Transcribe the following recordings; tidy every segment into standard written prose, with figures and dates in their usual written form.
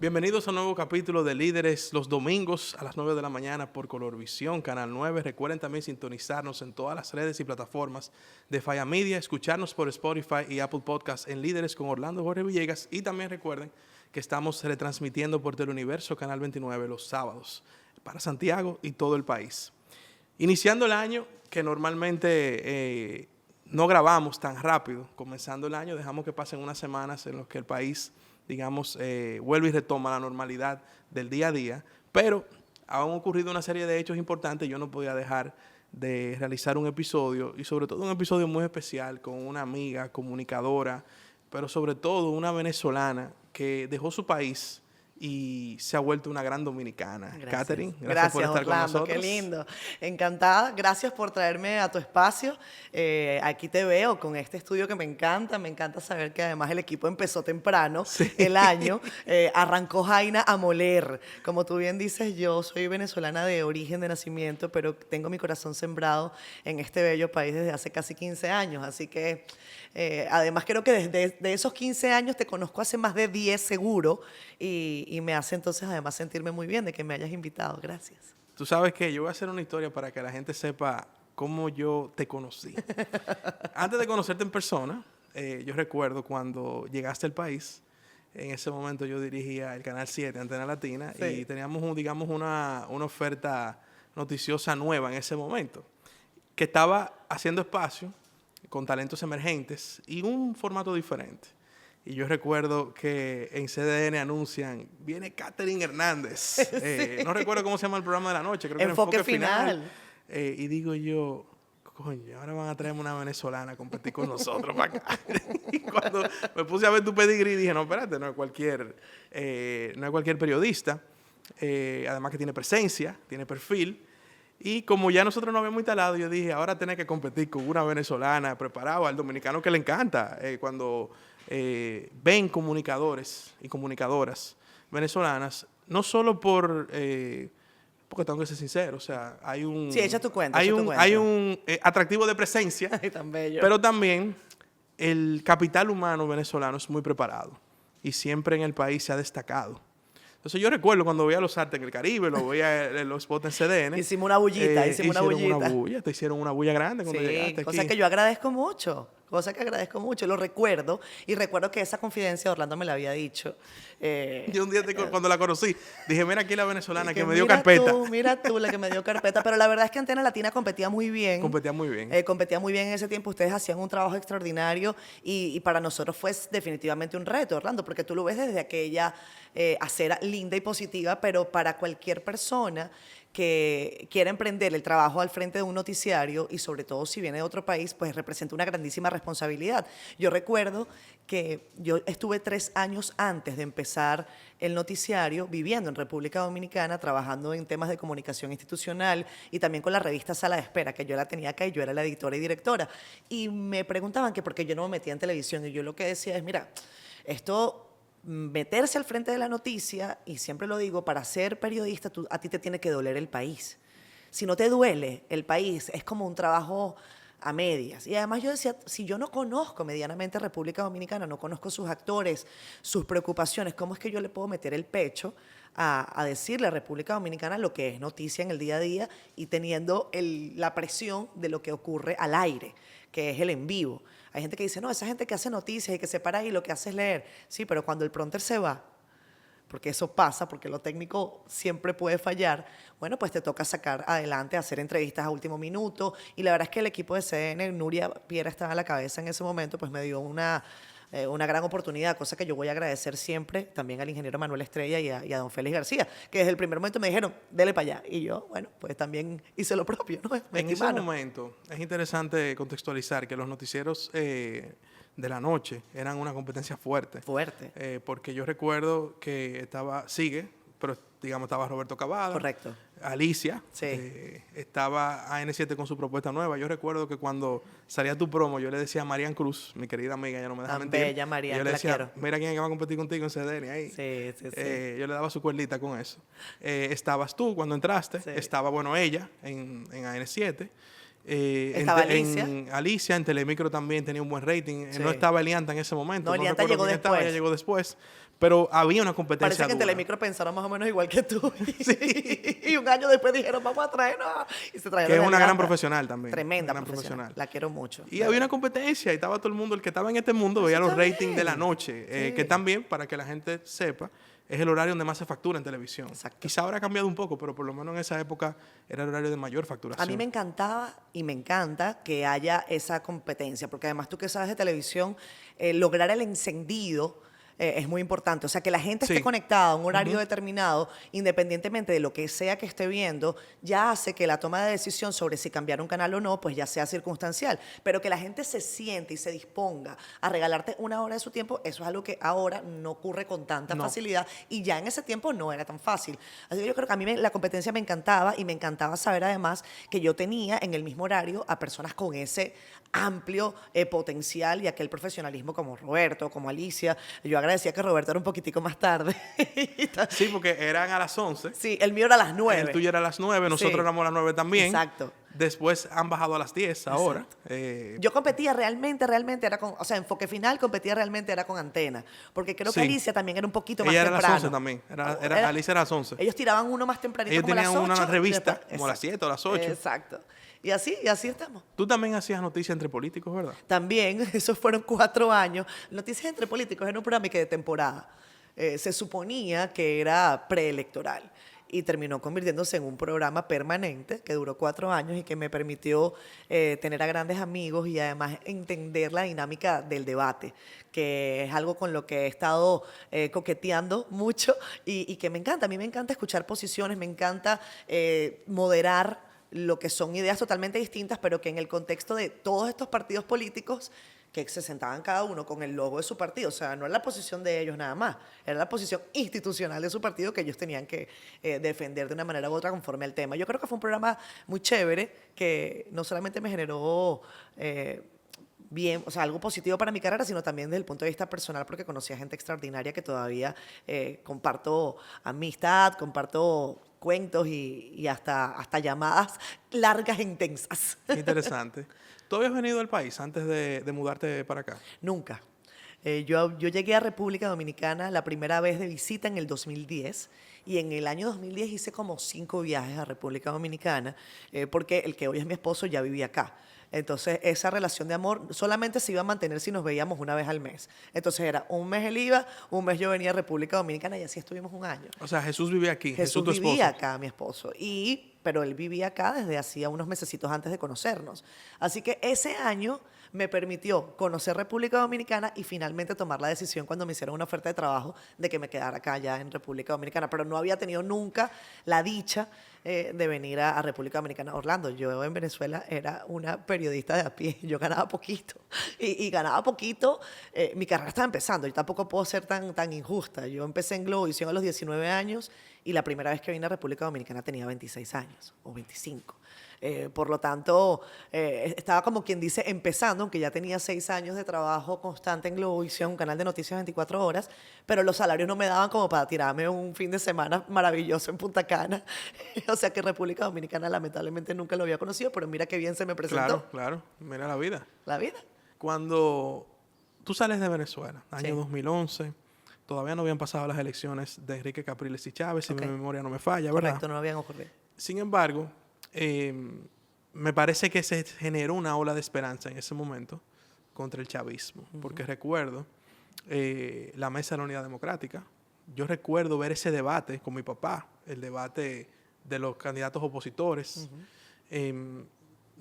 Bienvenidos a un nuevo capítulo de Líderes los domingos a las 9 de la mañana por Colorvisión, Canal 9. Recuerden también sintonizarnos en todas las redes y plataformas de Falla Media, escucharnos por Spotify y Apple Podcasts en Líderes con Orlando Jorge Villegas. Y también recuerden que estamos retransmitiendo por Teleuniverso, Canal 29, los sábados para Santiago y todo el país. Iniciando el año, que normalmente no grabamos tan rápido, comenzando el año, dejamos que pasen unas semanas en las que el país, digamos, vuelve y retoma la normalidad del día a día, pero han ocurrido una serie de hechos importantes. Yo no podía dejar de realizar un episodio, y sobre todo un episodio muy especial con una amiga comunicadora, pero sobre todo una venezolana que dejó su país y se ha vuelto una gran dominicana. Gracias. Catherine, gracias por estar Orlando, con nosotros. Qué lindo. Encantada. Gracias por traerme a tu espacio. Aquí te veo con este estudio que me encanta. Me encanta saber que además el equipo empezó temprano el año. Arrancó Jaina a moler. Como tú bien dices, yo soy venezolana de origen, de nacimiento, pero tengo mi corazón sembrado en este bello país desde hace casi 15 años. Así que, además, creo que desde esos 15 años te conozco hace más de 10 seguro. Y me hace entonces además sentirme muy bien de que me hayas invitado. Gracias. Tú sabes que yo voy a hacer una historia para que la gente sepa cómo yo te conocí. Antes de conocerte en persona, yo recuerdo cuando llegaste al país. En ese momento yo dirigía el Canal 7, Antena Latina, sí. Y teníamos, una oferta noticiosa nueva en ese momento, que estaba haciendo espacio con talentos emergentes y un formato diferente. Y yo recuerdo que en CDN anuncian, viene Catherine Hernández. Sí. No recuerdo cómo se llama el programa de la noche, creo que era Enfoque Final. Y digo yo, coño, ahora van a traerme una venezolana a competir con nosotros para acá. Y cuando me puse a ver tu pedigrí, dije, no, espérate, no es cualquier periodista. Además que tiene presencia, tiene perfil. Y como ya nosotros nos habíamos instalado, yo dije, ahora tenés que competir con una venezolana preparada, al dominicano que le encanta. Cuando ven comunicadores y comunicadoras venezolanas, no solo porque tengo que ser sincero, o sea, hay un... Sí, echa tu cuenta. Hay un atractivo de presencia, tan bello. Pero también el capital humano venezolano es muy preparado y siempre en el país se ha destacado. Entonces yo recuerdo cuando veía los artes en el Caribe, lo veía en los spots en CDN. Hicimos una bullita, Te hicieron una bulla grande cuando llegaste aquí. Cosa que yo agradezco mucho. Lo recuerdo. Y recuerdo que esa confidencia Orlando me la había dicho. Yo un día cuando la conocí, dije, mira aquí la venezolana que me dio carpeta. Mira tú, la que me dio carpeta. Pero la verdad es que Antena Latina competía muy bien. Competía muy bien en ese tiempo. Ustedes hacían un trabajo extraordinario y para nosotros fue definitivamente un reto, Orlando, porque tú lo ves desde aquella acera linda y positiva, pero para cualquier persona que quiera emprender el trabajo al frente de un noticiario, y sobre todo si viene de otro país, pues representa una grandísima responsabilidad. Yo recuerdo que yo estuve 3 años antes de empezar el noticiario viviendo en República Dominicana, trabajando en temas de comunicación institucional y también con la revista Sala de Espera, que yo la tenía acá y yo era la editora y directora. Y me preguntaban que por qué yo no me metía en televisión, y yo lo que decía es, mira, meterse al frente de la noticia, y siempre lo digo, para ser periodista a ti te tiene que doler el país. Si no te duele el país, es como un trabajo a medias. Y además yo decía, si yo no conozco medianamente República Dominicana, no conozco sus actores, sus preocupaciones, ¿cómo es que yo le puedo meter el pecho a decirle a República Dominicana lo que es noticia en el día a día, y teniendo la presión de lo que ocurre al aire, que es el en vivo? Hay gente que dice, no, esa gente que hace noticias y que se para ahí lo que hace es leer. Sí, pero cuando el prompter se va, porque eso pasa, porque lo técnico siempre puede fallar, bueno, pues te toca sacar adelante, hacer entrevistas a último minuto. Y la verdad es que el equipo de CDN, Nuria Piera estaba a la cabeza en ese momento, pues me dio una gran oportunidad, cosa que yo voy a agradecer siempre también al ingeniero Manuel Estrella y a don Félix García, que desde el primer momento me dijeron, dele para allá. Y yo, bueno, pues también hice lo propio, ¿no? En ese momento es interesante contextualizar que los noticieros de la noche eran una competencia fuerte. Porque yo recuerdo que pero digamos estaba Roberto Cavada. Correcto. Alicia. Sí. Estaba AN7 con su propuesta nueva. Yo recuerdo que cuando salía tu promo, yo le decía a Marian Cruz, mi querida amiga, ella no me deja mentir. Bella Marian, yo le decía, mira quién va a competir contigo en CDN ahí. Sí. Yo le daba su cuerdita con eso. Estabas tú cuando entraste. Sí. Estaba, ella en AN7. Estaba Alicia. En Alicia, en Telemicro también tenía un buen rating. Sí. No estaba Elianta en ese momento. No, Elianta recuerdo llegó quién estaba, después. ella llegó después. Pero había una competencia Parece que en dura. Telemicro pensaron más o menos igual que tú. Y un año después dijeron, vamos a traernos. Y se trajeron Que es a una gran Elianta. profesional también. Tremenda Una gran profesional. La quiero mucho. Y había una competencia y estaba todo el mundo, el que estaba en este mundo, veía Eso los está ratings bien. de la noche. Sí. Que también, para que la gente sepa, es el horario donde más se factura en televisión. Exacto. Quizá ahora ha cambiado un poco, pero por lo menos en esa época era el horario de mayor facturación. A mí me encantaba y me encanta que haya esa competencia, porque además tú que sabes de televisión, lograr el encendido es muy importante. O sea, que la gente Sí. esté conectada a un horario determinado, independientemente de lo que sea que esté viendo, ya hace que la toma de decisión sobre si cambiar un canal o no, pues ya sea circunstancial. Pero que la gente se siente y se disponga a regalarte una hora de su tiempo, eso es algo que ahora no ocurre con tanta No. facilidad y ya en ese tiempo no era tan fácil. Así que yo creo que a mí la competencia me encantaba y me encantaba saber además que yo tenía en el mismo horario a personas con ese amplio potencial y aquel profesionalismo como Roberto, como Alicia. Yo agradecía que Roberto era un poquitico más tarde. Sí, porque eran a las 11. Sí, el mío era a las 9. El tuyo era a las 9, nosotros Sí. éramos a las 9 también. Exacto. Después han bajado a las 10 ahora. Yo competía realmente era con, o sea, enfoque final competía realmente era con Antena, porque creo que Sí. Alicia también era un poquito más Ella era a temprano. las 11 también. Era- Alicia era a las 11. Ellos tiraban uno más tempranito Ellos como a las tenían 8. una revista después- como a las 7 o a las 8. Exacto. Y así estamos. Tú también hacías noticias entre políticos, ¿verdad? También, esos fueron 4 años. Noticias entre políticos era un programa que de temporada. Se suponía que era preelectoral y terminó convirtiéndose en un programa permanente que duró 4 años y que me permitió tener a grandes amigos y además entender la dinámica del debate, que es algo con lo que he estado coqueteando mucho y que me encanta. A mí me encanta escuchar posiciones, me encanta moderar lo que son ideas totalmente distintas, pero que en el contexto de todos estos partidos políticos que se sentaban cada uno con el logo de su partido, o sea, no era la posición de ellos nada más, era la posición institucional de su partido que ellos tenían que defender de una manera u otra conforme al tema. Yo creo que fue un programa muy chévere que no solamente me generó bien, o sea, algo positivo para mi carrera, sino también desde el punto de vista personal, porque conocí a gente extraordinaria que todavía comparto amistad, comparto cuentos y hasta llamadas largas e intensas. Qué interesante. ¿Tú habías venido al país antes de mudarte para acá? Nunca. Yo llegué a República Dominicana la primera vez de visita en el 2010 y en el año 2010 hice como 5 viajes a República Dominicana porque el que hoy es mi esposo ya vivía acá. Entonces, esa relación de amor solamente se iba a mantener si nos veíamos una vez al mes. Entonces, era un mes él iba, un mes yo venía a República Dominicana y así estuvimos un año. O sea, Jesús vivía aquí. Jesús tu esposo. vivía acá, mi esposo. Pero él vivía acá desde hacía unos mesecitos antes de conocernos. Así que ese año me permitió conocer República Dominicana y finalmente tomar la decisión cuando me hicieron una oferta de trabajo de que me quedara acá ya en República Dominicana. Pero no había tenido nunca la dicha de venir a República Dominicana. Orlando, yo en Venezuela era una periodista de a pie. Yo ganaba poquito. Y ganaba poquito. Mi carrera estaba empezando. Yo tampoco puedo ser tan injusta. Yo empecé en Globovisión a los 19 años y la primera vez que vine a República Dominicana tenía 26 años o 25. Por lo tanto, estaba como quien dice empezando, aunque ya tenía 6 años de trabajo constante en Globovisión, un canal de noticias 24 horas, pero los salarios no me daban como para tirarme un fin de semana maravilloso en Punta Cana. O sea que República Dominicana lamentablemente nunca lo había conocido, pero mira qué bien se me presentó. Claro, claro. Mira la vida. La vida. Cuando tú sales de Venezuela, año Sí. 2011, todavía no habían pasado las elecciones de Enrique Capriles y Chávez, si Ok. mi memoria no me falla, ¿verdad? Correcto, no lo habían ocurrido. Sin embargo, me parece que se generó una ola de esperanza en ese momento contra el chavismo, porque recuerdo la Mesa de la Unidad Democrática. Yo recuerdo ver ese debate con mi papá, el debate de los candidatos opositores.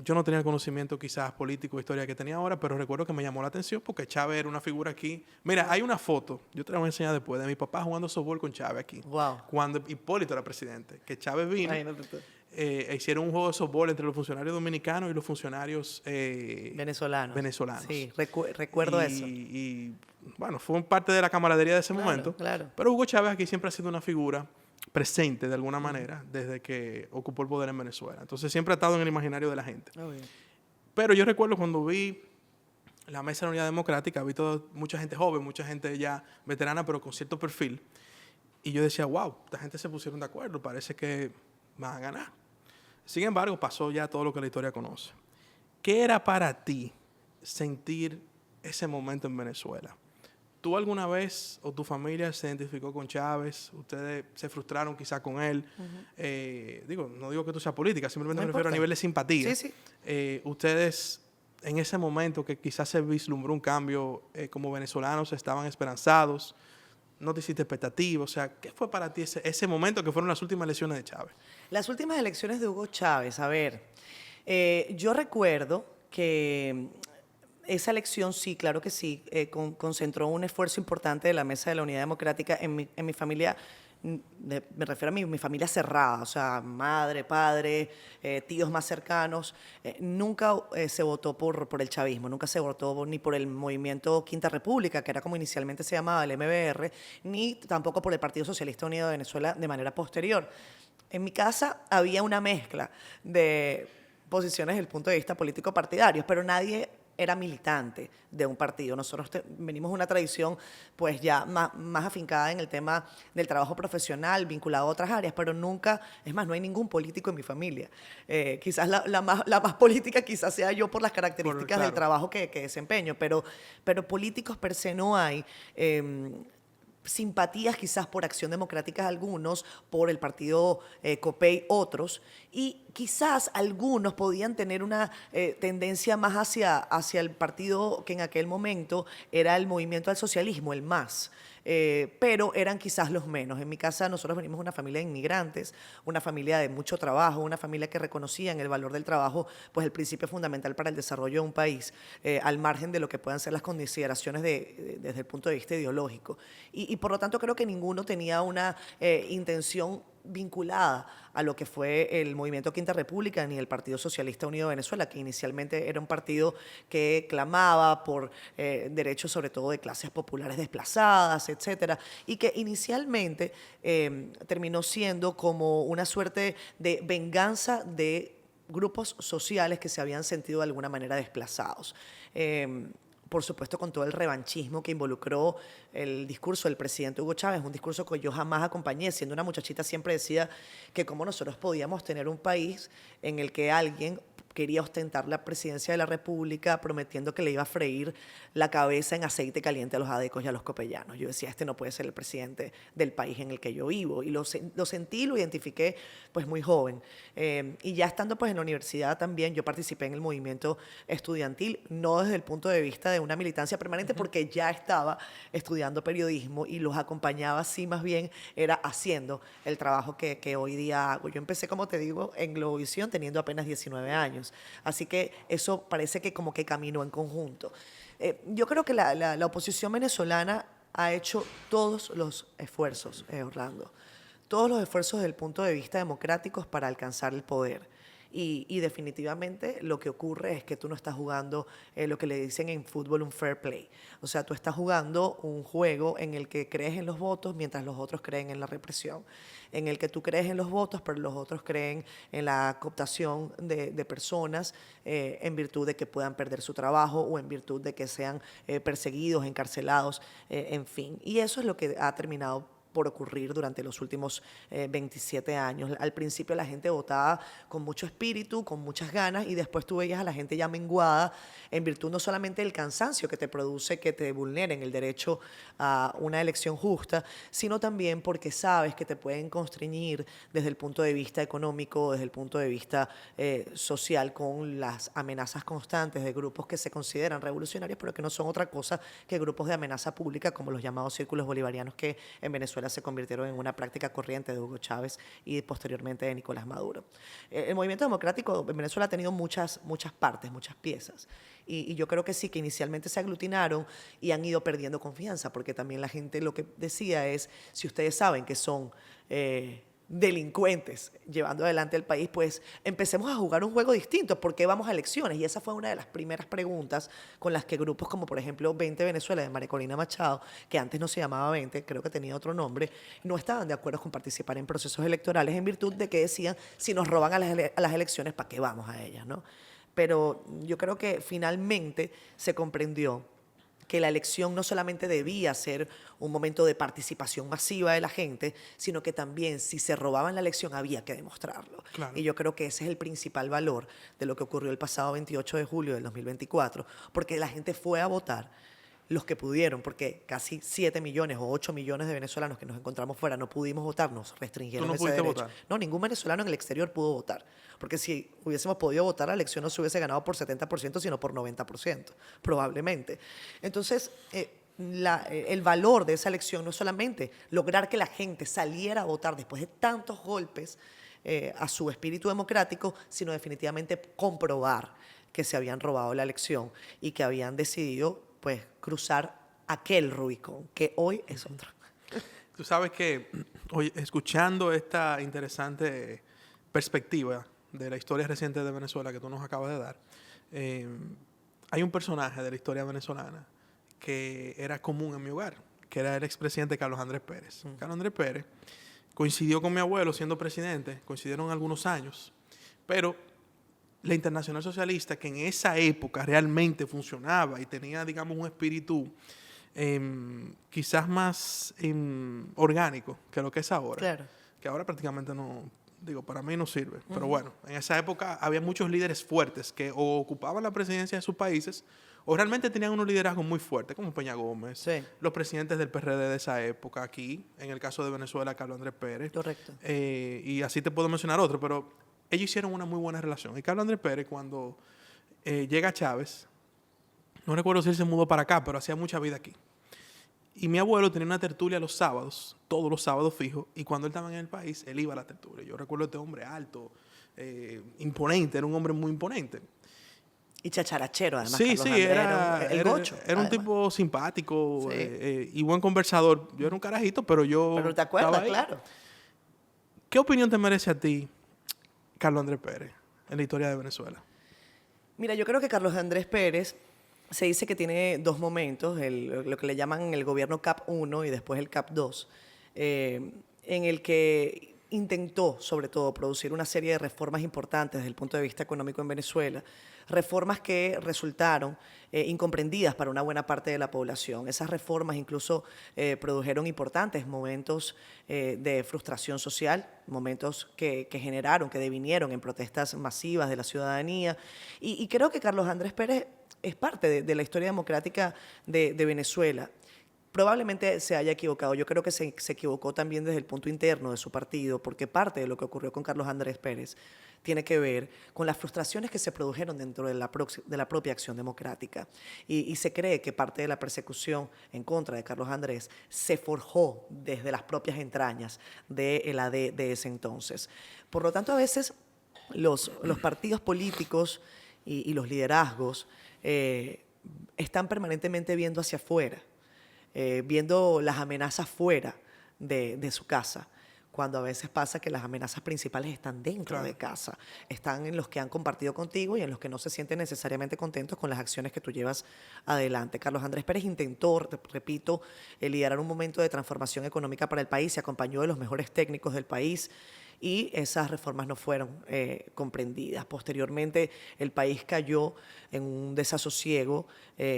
Yo no tenía el conocimiento quizás político o historia que tenía ahora, pero recuerdo que me llamó la atención porque Chávez era una figura aquí. Mira, hay una foto, yo te la voy a enseñar después, de mi papá jugando softball con Chávez aquí. Wow. Cuando Hipólito era presidente, que Chávez vino, Imagínate tú. hicieron un juego de softball entre los funcionarios dominicanos y los funcionarios Venezolanos. venezolanos. Sí, recuerdo eso. Y bueno, fue parte de la camaradería de ese Claro, momento. claro. Pero Hugo Chávez aquí siempre ha sido una figura presente de alguna manera desde que ocupó el poder en Venezuela. Entonces siempre ha estado en el imaginario de la gente. Muy bien. Pero yo recuerdo cuando vi la Mesa de la Unidad Democrática, vi mucha gente joven, mucha gente ya veterana, pero con cierto perfil. Y yo decía, wow, esta gente se pusieron de acuerdo, parece que van a ganar. Sin embargo, pasó ya todo lo que la historia conoce. ¿Qué era para ti sentir ese momento en Venezuela? ¿Tú alguna vez o tu familia se identificó con Chávez? ¿Ustedes se frustraron quizá con él? No digo que tú seas política, simplemente No me refiero a importa. nivel de simpatía. Sí, sí. Ustedes, en ese momento que quizás se vislumbró un cambio, como venezolanos estaban esperanzados, no te hiciste expectativas. O sea, ¿qué fue para ti ese momento que fueron las últimas elecciones de Chávez? Las últimas elecciones de Hugo Chávez, a ver, yo recuerdo que esa elección sí, claro que sí, concentró un esfuerzo importante de la Mesa de la Unidad Democrática en mi familia. Me refiero a mi familia cerrada, o sea, madre, padre, tíos más cercanos. Nunca se votó por el chavismo, nunca se votó ni por el movimiento Quinta República, que era como inicialmente se llamaba el MBR, ni tampoco por el Partido Socialista Unido de Venezuela de manera posterior. En mi casa había una mezcla de posiciones desde el punto de vista político partidarios, pero nadie era militante de un partido. Nosotros venimos de una tradición pues ya más afincada en el tema del trabajo profesional, vinculado a otras áreas, pero nunca, es más, no hay ningún político en mi familia. Quizás la más política quizás sea yo por las características del trabajo que desempeño, pero políticos per se no hay. Simpatías quizás por Acción Democrática algunos, por el partido COPEI otros, y quizás algunos podían tener una tendencia más hacia el partido que en aquel momento era el Movimiento al Socialismo, el MAS. Pero eran quizás los menos. En mi casa nosotros venimos de una familia de inmigrantes, una familia de mucho trabajo, una familia que reconocía en el valor del trabajo pues el principio fundamental para el desarrollo de un país, al margen de lo que puedan ser las consideraciones desde el punto de vista ideológico. Y por lo tanto creo que ninguno tenía una intención vinculada a lo que fue el Movimiento Quinta República ni el Partido Socialista Unido de Venezuela, que inicialmente era un partido que clamaba por derechos sobre todo de clases populares desplazadas, etcétera, y que inicialmente terminó siendo como una suerte de venganza de grupos sociales que se habían sentido de alguna manera desplazados. Por supuesto, con todo el revanchismo que involucró el discurso del presidente Hugo Chávez, un discurso que yo jamás acompañé. Siendo una muchachita siempre decía que cómo nosotros podíamos tener un país en el que alguien quería ostentar la presidencia de la República prometiendo que le iba a freír la cabeza en aceite caliente a los adecos y a los copellanos. Yo decía, este no puede ser el presidente del país en el que yo vivo. Y lo sentí, lo identifiqué pues muy joven. Y ya estando pues en la universidad también, yo participé en el movimiento estudiantil, no desde el punto de vista de una militancia permanente, porque ya estaba estudiando periodismo y los acompañaba, sí, más bien era haciendo el trabajo que hoy día hago. Yo empecé, como te digo, en Globovisión teniendo apenas 19 años. Así que eso parece que como que caminó en conjunto. Yo creo que la oposición venezolana ha hecho todos los esfuerzos, Orlando, todos los esfuerzos desde el punto de vista democráticos para alcanzar el poder. Y definitivamente lo que ocurre es que tú no estás jugando lo que le dicen en fútbol un fair play. O sea, tú estás jugando un juego en el que crees en los votos mientras los otros creen en la represión. En el que tú crees en los votos, pero los otros creen en la cooptación de personas en virtud de que puedan perder su trabajo o en virtud de que sean perseguidos, encarcelados, en fin. Y eso es lo que ha terminado por ocurrir durante los últimos 27 años. Al principio la gente votaba con mucho espíritu, con muchas ganas, y después tú veías a la gente ya menguada en virtud no solamente del cansancio que te produce que te vulneren el derecho a una elección justa, sino también porque sabes que te pueden constreñir desde el punto de vista económico, desde el punto de vista social, con las amenazas constantes de grupos que se consideran revolucionarios, pero que no son otra cosa que grupos de amenaza pública, como los llamados círculos bolivarianos, que en Venezuela se convirtieron en una práctica corriente de Hugo Chávez y posteriormente de Nicolás Maduro. El movimiento democrático en Venezuela ha tenido muchas partes, muchas piezas. Y yo creo que sí, que inicialmente se aglutinaron y han ido perdiendo confianza, porque también la gente lo que decía es, si ustedes saben que son delincuentes llevando adelante el país, pues empecemos a jugar un juego distinto. ¿Por qué vamos a elecciones? Y esa fue una de las primeras preguntas con las que grupos como por ejemplo 20 Venezuela de María Corina Machado, que antes no se llamaba 20, creo que tenía otro nombre, no estaban de acuerdo con participar en procesos electorales en virtud de que decían, si nos roban a las elecciones, ¿para qué vamos a ellas, no? Pero yo creo que finalmente se comprendió que la elección no solamente debía ser un momento de participación masiva de la gente, sino que también si se robaban la elección había que demostrarlo. Claro. Y yo creo que ese es el principal valor de lo que ocurrió el pasado 28 de julio del 2024, porque la gente fue a votar, los que pudieron, porque casi 7 millones o 8 millones de venezolanos que nos encontramos fuera no pudimos votar, nos restringieron ¿Tú no ese pudiste derecho. votar? No, ningún venezolano en el exterior pudo votar, porque si hubiésemos podido votar, la elección no se hubiese ganado por 70%, sino por 90%, probablemente. Entonces, el valor de esa elección no es solamente lograr que la gente saliera a votar después de tantos golpes a su espíritu democrático, sino definitivamente comprobar que se habían robado la elección y que habían decidido pues cruzar aquel Rubicón, que hoy es otro. Tú sabes que, oye, escuchando esta interesante perspectiva de la historia reciente de Venezuela que tú nos acabas de dar, hay un personaje de la historia venezolana que era común en mi hogar, que era el expresidente Carlos Andrés Pérez. Carlos Andrés Pérez coincidió con mi abuelo siendo presidente, coincidieron algunos años, pero la Internacional Socialista, que en esa época realmente funcionaba y tenía, digamos, un espíritu quizás más orgánico que lo que es ahora. Claro. Que ahora prácticamente no, digo, para mí no sirve. Pero bueno, en esa época había muchos líderes fuertes que o ocupaban la presidencia de sus países o realmente tenían unos liderazgos muy fuertes, como Peña Gómez, Sí. los presidentes del PRD de esa época aquí, en el caso de Venezuela, Carlos Andrés Pérez. Correcto. Y así te puedo mencionar otro, pero ellos hicieron una muy buena relación. Y Carlos Andrés Pérez, cuando llega Chávez, no recuerdo si él se mudó para acá, pero hacía mucha vida aquí. Y mi abuelo tenía una tertulia los sábados, todos los sábados fijos, y cuando él estaba en el país, él iba a la tertulia. Yo recuerdo a este hombre alto, imponente, era un hombre muy imponente. Y chacharachero, además. Sí, Carlos sí, Andrés era, el era, gocho. era un además. tipo simpático Sí. y buen conversador. Yo era un carajito, pero yo Pero te acuerdas, estaba ahí. claro. ¿Qué opinión te merece a ti, Carlos Andrés Pérez, en la historia de Venezuela? Mira, yo creo que Carlos Andrés Pérez se dice que tiene dos momentos, lo que le llaman el gobierno CAP 1 y después el CAP 2, en el que intentó, sobre todo, producir una serie de reformas importantes desde el punto de vista económico en Venezuela, reformas que resultaron incomprendidas para una buena parte de la población. Esas reformas incluso produjeron importantes momentos de frustración social, momentos que generaron, que devinieron en protestas masivas de la ciudadanía. Y creo que Carlos Andrés Pérez es parte de la historia democrática de Venezuela. Probablemente se haya equivocado. Yo creo que se equivocó también desde el punto interno de su partido, porque parte de lo que ocurrió con Carlos Andrés Pérez tiene que ver con las frustraciones que se produjeron dentro de la propia acción democrática. Y se cree que parte de la persecución en contra de Carlos Andrés se forjó desde las propias entrañas del AD de ese entonces. Por lo tanto, a veces los partidos políticos y los liderazgos están permanentemente viendo hacia afuera, viendo las amenazas fuera de su casa, cuando a veces pasa que las amenazas principales están dentro Claro. de casa, están en los que han compartido contigo y en los que no se sienten necesariamente contentos con las acciones que tú llevas adelante. Carlos Andrés Pérez intentó, repito, liderar un momento de transformación económica para el país, se acompañó de los mejores técnicos del país, y esas reformas no fueron comprendidas. Posteriormente, el país cayó en un desasosiego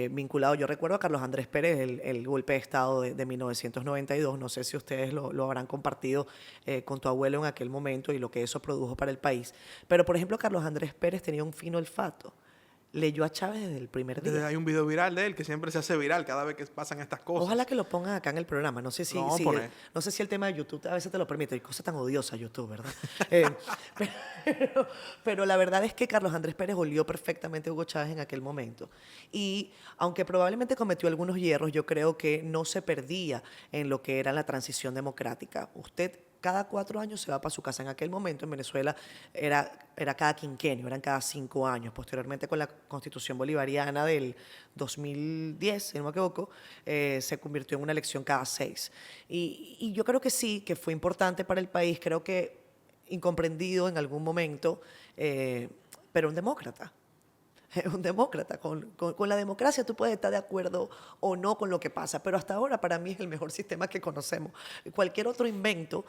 vinculado. Yo recuerdo a Carlos Andrés Pérez, el golpe de Estado de 1992. No sé si ustedes lo habrán compartido con tu abuelo en aquel momento y lo que eso produjo para el país. Pero, por ejemplo, Carlos Andrés Pérez tenía un fino olfato. Leyó a Chávez desde el primer día. Hay un video viral de él que siempre se hace viral cada vez que pasan estas cosas. Ojalá que lo pongan acá en el programa. No sé si, Lo vamos a poner. no sé si el tema de YouTube a veces te lo permite. Hay cosas tan odiosas YouTube, ¿verdad? Pero la verdad es que Carlos Andrés Pérez olió perfectamente a Hugo Chávez en aquel momento. Y aunque probablemente cometió algunos hierros, yo creo que no se perdía en lo que era la transición democrática. Usted cada 4 años se va para su casa. En aquel momento en Venezuela era cada quinquenio, eran cada 5 años. Posteriormente, con la Constitución Bolivariana del 2010, si no me equivoco, se convirtió en una elección cada 6. Y yo creo que sí, que fue importante para el país, creo que incomprendido en algún momento, pero un demócrata. es un demócrata. Con la democracia tú puedes estar de acuerdo o no con lo que pasa, pero hasta ahora para mí es el mejor sistema que conocemos. Cualquier otro invento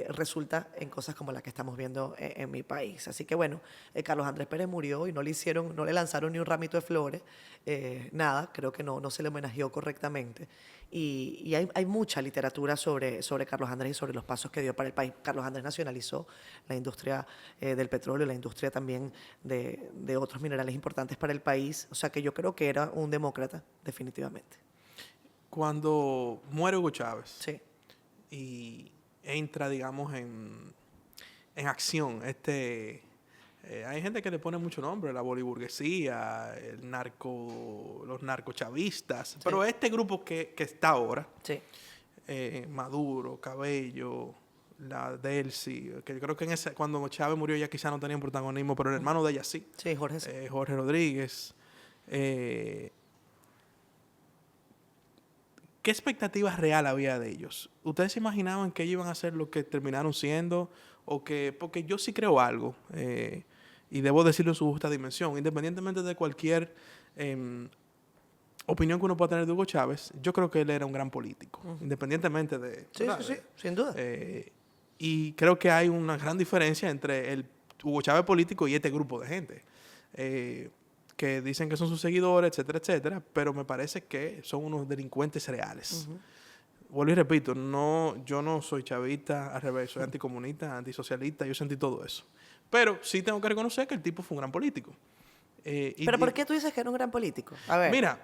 resulta en cosas como la que estamos viendo en mi país. Así que bueno, Carlos Andrés Pérez murió y no le lanzaron ni un ramito de flores, nada, creo que no se le homenajeó correctamente. Y hay mucha literatura sobre Carlos Andrés y sobre los pasos que dio para el país. Carlos Andrés nacionalizó la industria del petróleo, la industria también de otros minerales importantes para el país. O sea que yo creo que era un demócrata, definitivamente. Cuando muere Hugo Chávez Sí, y entra, digamos, en acción hay gente que le pone mucho nombre, la boliburguesía, los narcochavistas, sí, pero este grupo que está ahora, sí. Maduro, Cabello, la Delcy, que creo que cuando Chávez murió ya quizá no tenía protagonismo, pero el hermano de ella sí, Sí, Jorge. Sí. Jorge Rodríguez. ¿Qué expectativas real había de ellos? ¿Ustedes se imaginaban que ellos iban a ser lo que terminaron siendo? Porque yo sí creo algo, y debo decirlo en su justa dimensión, independientemente de cualquier opinión que uno pueda tener de Hugo Chávez, yo creo que él era un gran político, independientemente de... Sí, ¿verdad? sí, sí, sin duda. Y creo que hay una gran diferencia entre el Hugo Chávez político y este grupo de gente, que dicen que son sus seguidores, etcétera, etcétera, pero me parece que son unos delincuentes reales. Vuelvo y repito, yo no soy chavista, al revés, soy anticomunista, antisocialista, yo sentí todo eso. Pero sí tengo que reconocer que el tipo fue un gran político. ¿Pero por qué tú dices que era un gran político? A ver. Mira,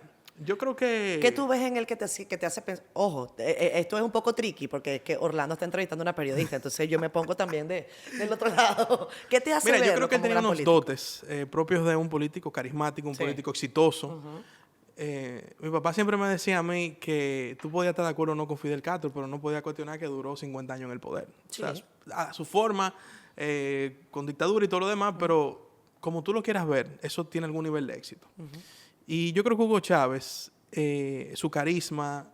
yo creo que... ¿Qué tú ves en él que te hace pensar? Ojo, esto es un poco tricky porque es que Orlando está entrevistando a una periodista, entonces yo me pongo también del otro lado. ¿Qué te hace Mira, yo verlo creo que él como un tenía gran unos político? dotes propios de un político carismático, un Sí. político exitoso. Mi papá siempre me decía a mí que tú podías estar de acuerdo o no con Fidel Castro, pero no podías cuestionar que duró 50 años en el poder. Sí. O sea, a su forma, con dictadura y todo lo demás, pero como tú lo quieras ver, eso tiene algún nivel de éxito. Y yo creo que Hugo Chávez, su carisma,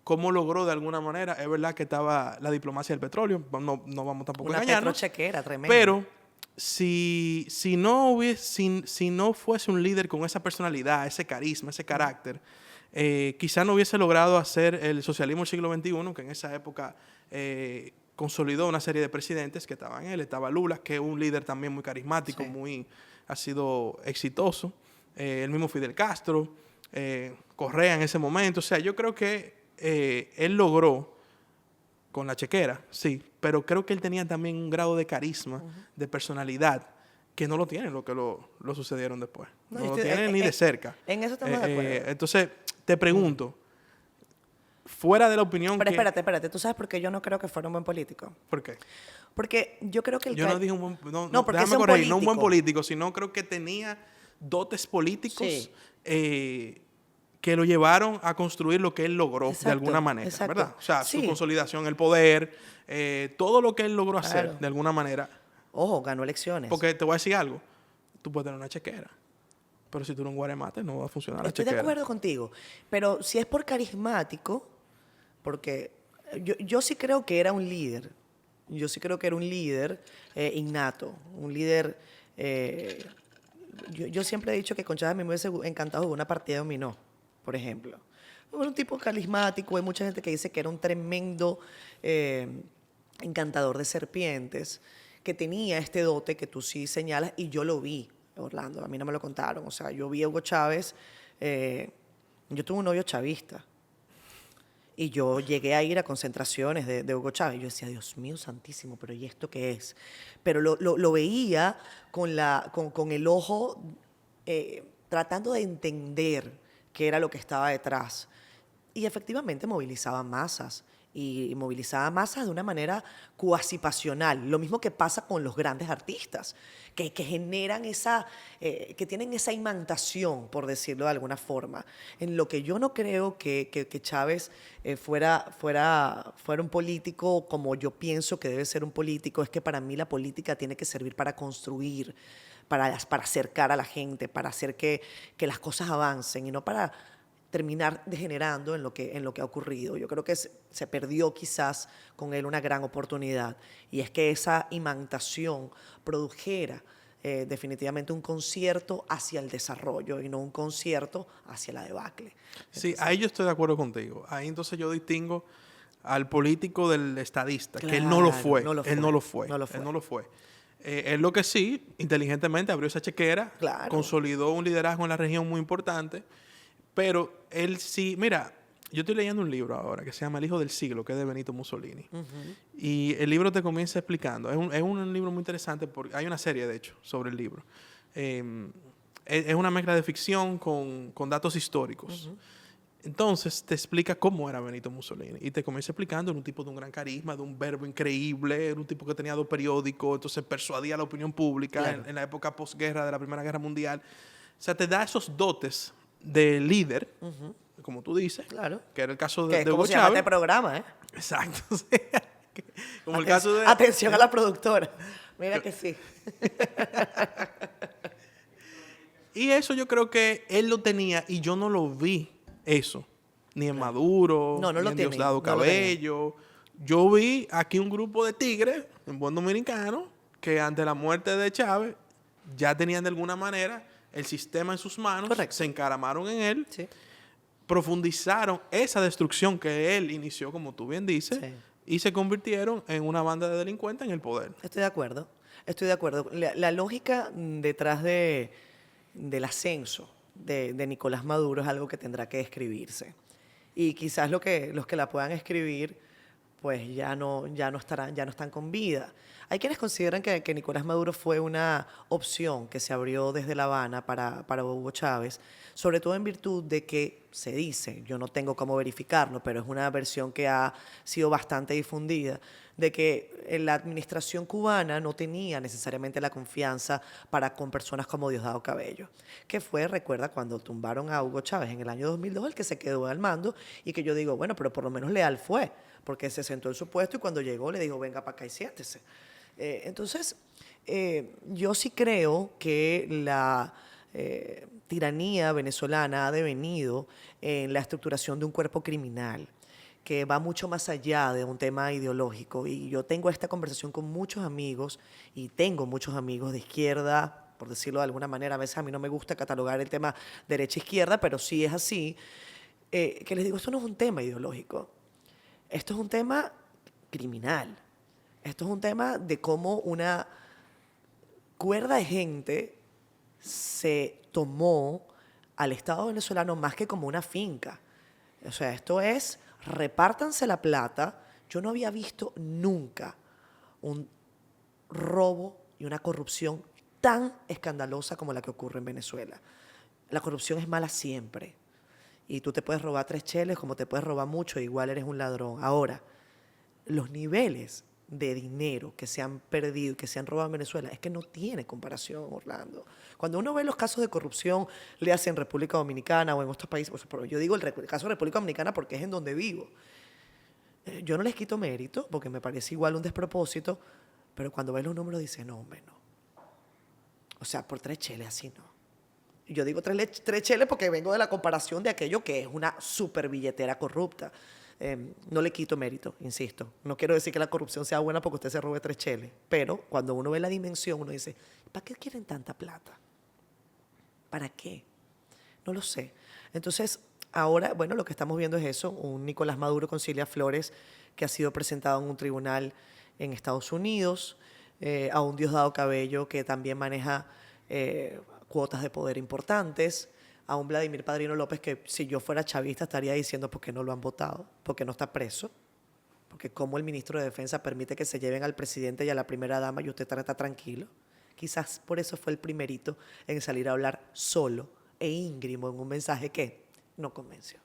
cómo logró de alguna manera, es verdad que estaba la diplomacia del petróleo, no vamos tampoco a Una engañarnos. petrochequera tremenda. Pero si no fuese un líder con esa personalidad, ese carisma, ese carácter, quizá no hubiese logrado hacer el socialismo del siglo XXI, que en esa época consolidó una serie de presidentes que estaban él. Estaba Lula, que es un líder también muy carismático, Sí. ha sido exitoso. El mismo Fidel Castro, Correa en ese momento. O sea, yo creo que él logró con la chequera, sí, pero creo que él tenía también un grado de carisma, de personalidad, que no lo tienen lo que lo sucedieron después. No lo tienen ni de cerca. En eso estamos de acuerdo. Entonces, te pregunto, fuera de la opinión Pero que... espérate, ¿tú sabes por qué yo no creo que fuera un buen político? ¿Por qué? Porque yo creo que Yo no dije un buen... No, porque déjame es un corregir, no un buen político. político, sino creo que tenía dotes políticos Sí. Que lo llevaron a construir lo que él logró de Exacto, alguna manera, exacto. ¿verdad? O sea, Sí. su consolidación, el poder, todo lo que él logró hacer Claro. de alguna manera. Ojo, ganó elecciones. Porque te voy a decir algo, tú puedes tener una chequera, pero si tú no guaremates no va a funcionar la Estoy de chequera. acuerdo contigo, pero si es por carismático, porque yo sí creo que era un líder, yo sí creo que era un líder innato, un líder... yo siempre he dicho que con Chávez me hubiese encantado jugar una partida de dominó, por ejemplo. Era un tipo carismático, hay mucha gente que dice que era un tremendo encantador de serpientes, que tenía este dote que tú sí señalas, y yo lo vi, Orlando, a mí no me lo contaron. O sea, yo vi a Hugo Chávez, yo tuve un novio chavista, y yo llegué a ir a concentraciones de Hugo Chávez. Yo decía, Dios mío santísimo, pero ¿y esto qué es? Pero lo veía con el ojo tratando de entender qué era lo que estaba detrás. Y efectivamente movilizaba masas. Y movilizaba masas de una manera cuasi pasional. Lo mismo que pasa con los grandes artistas, que generan que tienen esa imantación, por decirlo de alguna forma. En lo que yo no creo que Chávez fuera un político como yo pienso que debe ser un político, es que para mí la política tiene que servir para construir, para acercar a la gente, para hacer que las cosas avancen y no para terminar degenerando en lo que ha ocurrido. Yo creo que se perdió quizás con él una gran oportunidad, y es que esa imantación produjera definitivamente un concierto hacia el desarrollo y no un concierto hacia la debacle. Sí, ahí yo estoy de acuerdo contigo. Ahí entonces yo distingo al político del estadista, que él no lo Claro, fue, no lo él fue, no lo fue, no lo él fue. no lo fue. Él lo que sí, inteligentemente abrió esa chequera, Claro. consolidó un liderazgo en la región muy importante, pero él sí, mira, yo estoy leyendo un libro ahora que se llama El hijo del siglo, que es de Benito Mussolini. Y el libro te comienza explicando, es un libro muy interesante, porque hay una serie de hecho sobre el libro. Es una mezcla de ficción con datos históricos. Entonces te explica cómo era Benito Mussolini y te comienza explicando, era un tipo de un gran carisma, de un verbo increíble, era un tipo que tenía 2 periódicos, entonces persuadía a la opinión pública Claro. en la época posguerra de la Primera Guerra Mundial. O sea, te da esos dotes de líder, como tú dices, Claro. que era el caso Que es de como Hugo se llama Chávez. este programa, ¿eh? Exacto. Sí. Como el caso de... Atención a la productora. Mira que sí. Y eso yo creo que él lo tenía y yo no lo vi eso. Ni en Maduro, No, no ni lo en tiene, Diosdado no lo tenía. Cabello. Yo vi aquí un grupo de tigres, en buen dominicano, que ante la muerte de Chávez ya tenían de alguna manera el sistema en sus manos, Correcto. se encaramaron en él, Sí. profundizaron esa destrucción que él inició, como tú bien dices, Sí. y se convirtieron en una banda de delincuentes en el poder. Estoy de acuerdo. Estoy de acuerdo. La lógica detrás del ascenso de Nicolás Maduro es algo que tendrá que escribirse. Y quizás los que la puedan escribir, pues ya no estarán, ya no están con vida. Hay quienes consideran que Nicolás Maduro fue una opción que se abrió desde La Habana para Hugo Chávez, sobre todo en virtud de que se dice, yo no tengo cómo verificarlo, pero es una versión que ha sido bastante difundida, de que la administración cubana no tenía necesariamente la confianza para con personas como Diosdado Cabello, que fue, recuerda, cuando tumbaron a Hugo Chávez en el año 2002, el que se quedó al mando, y que yo digo, bueno, pero por lo menos leal fue, porque se sentó en su puesto y cuando llegó le dijo, venga para acá y siéntese. Entonces, yo sí creo que la tiranía venezolana ha devenido en la estructuración de un cuerpo criminal que va mucho más allá de un tema ideológico. Y yo tengo esta conversación con muchos amigos y tengo muchos amigos de izquierda, por decirlo de alguna manera. A veces a mí no me gusta catalogar el tema derecha-izquierda, pero sí es así, que les digo, esto no es un tema ideológico. Esto es un tema criminal. Esto es un tema de cómo una cuerda de gente se tomó al Estado venezolano más que como una finca. O sea, esto es, repártanse la plata. Yo no había visto nunca un robo y una corrupción tan escandalosa como la que ocurre en Venezuela. La corrupción es mala siempre. Y tú te puedes robar 3 cheles como te puedes robar mucho, igual eres un ladrón. Ahora, los niveles de dinero que se han perdido y que se han robado en Venezuela es que no tiene comparación, Orlando. Cuando uno ve los casos de corrupción, le hacen en República Dominicana o en otros países, pero yo digo el caso de República Dominicana porque es en donde vivo. Yo no les quito mérito porque me parece igual un despropósito, pero cuando ves los números dices, no, hombre, no. O sea, por 3 cheles así no. Y yo digo 3 cheles porque vengo de la comparación de aquello que es una super billetera corrupta. No le quito mérito, insisto. No quiero decir que la corrupción sea buena porque usted se robe 3 cheles, pero cuando uno ve la dimensión, uno dice, ¿para qué quieren tanta plata? ¿Para qué? No lo sé. Entonces, ahora, bueno, lo que estamos viendo es eso, un Nicolás Maduro con Cilia Flores que ha sido presentado en un tribunal en Estados Unidos, a un Diosdado Cabello que también maneja cuotas de poder importantes, a un Vladimir Padrino López que si yo fuera chavista estaría diciendo por qué no lo han votado, porque no está preso, porque como el ministro de Defensa permite que se lleven al presidente y a la primera dama y usted está tranquilo. Quizás por eso fue el primerito en salir a hablar solo e íngrimo en un mensaje que no convenció.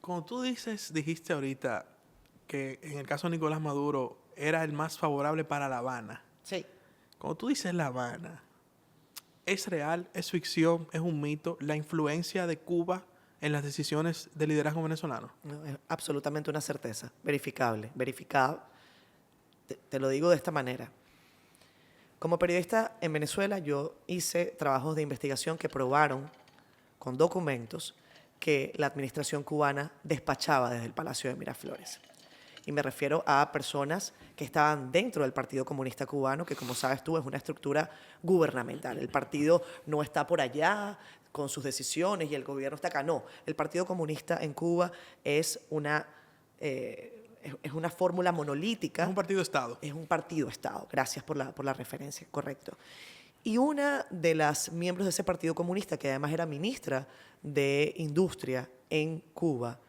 Cuando tú dijiste ahorita que en el caso de Nicolás Maduro era el más favorable para La Habana. Sí. Cuando tú dices La Habana, ¿es real, es ficción, es un mito la influencia de Cuba en las decisiones del liderazgo venezolano? No, es absolutamente una certeza, verificable, verificado. Te lo digo de esta manera. Como periodista en Venezuela, yo hice trabajos de investigación que probaron con documentos que la administración cubana despachaba desde el Palacio de Miraflores. y me refiero a personas que estaban dentro del Partido Comunista Cubano, que como sabes tú es una estructura gubernamental. El partido no está por allá con sus decisiones y el gobierno está acá. No, el Partido Comunista en Cuba es una fórmula monolítica. Es un partido-estado. Es un partido-estado. Gracias por la referencia, correcto. Y una de las miembros de ese Partido Comunista, que además era ministra de Industria en Cuba,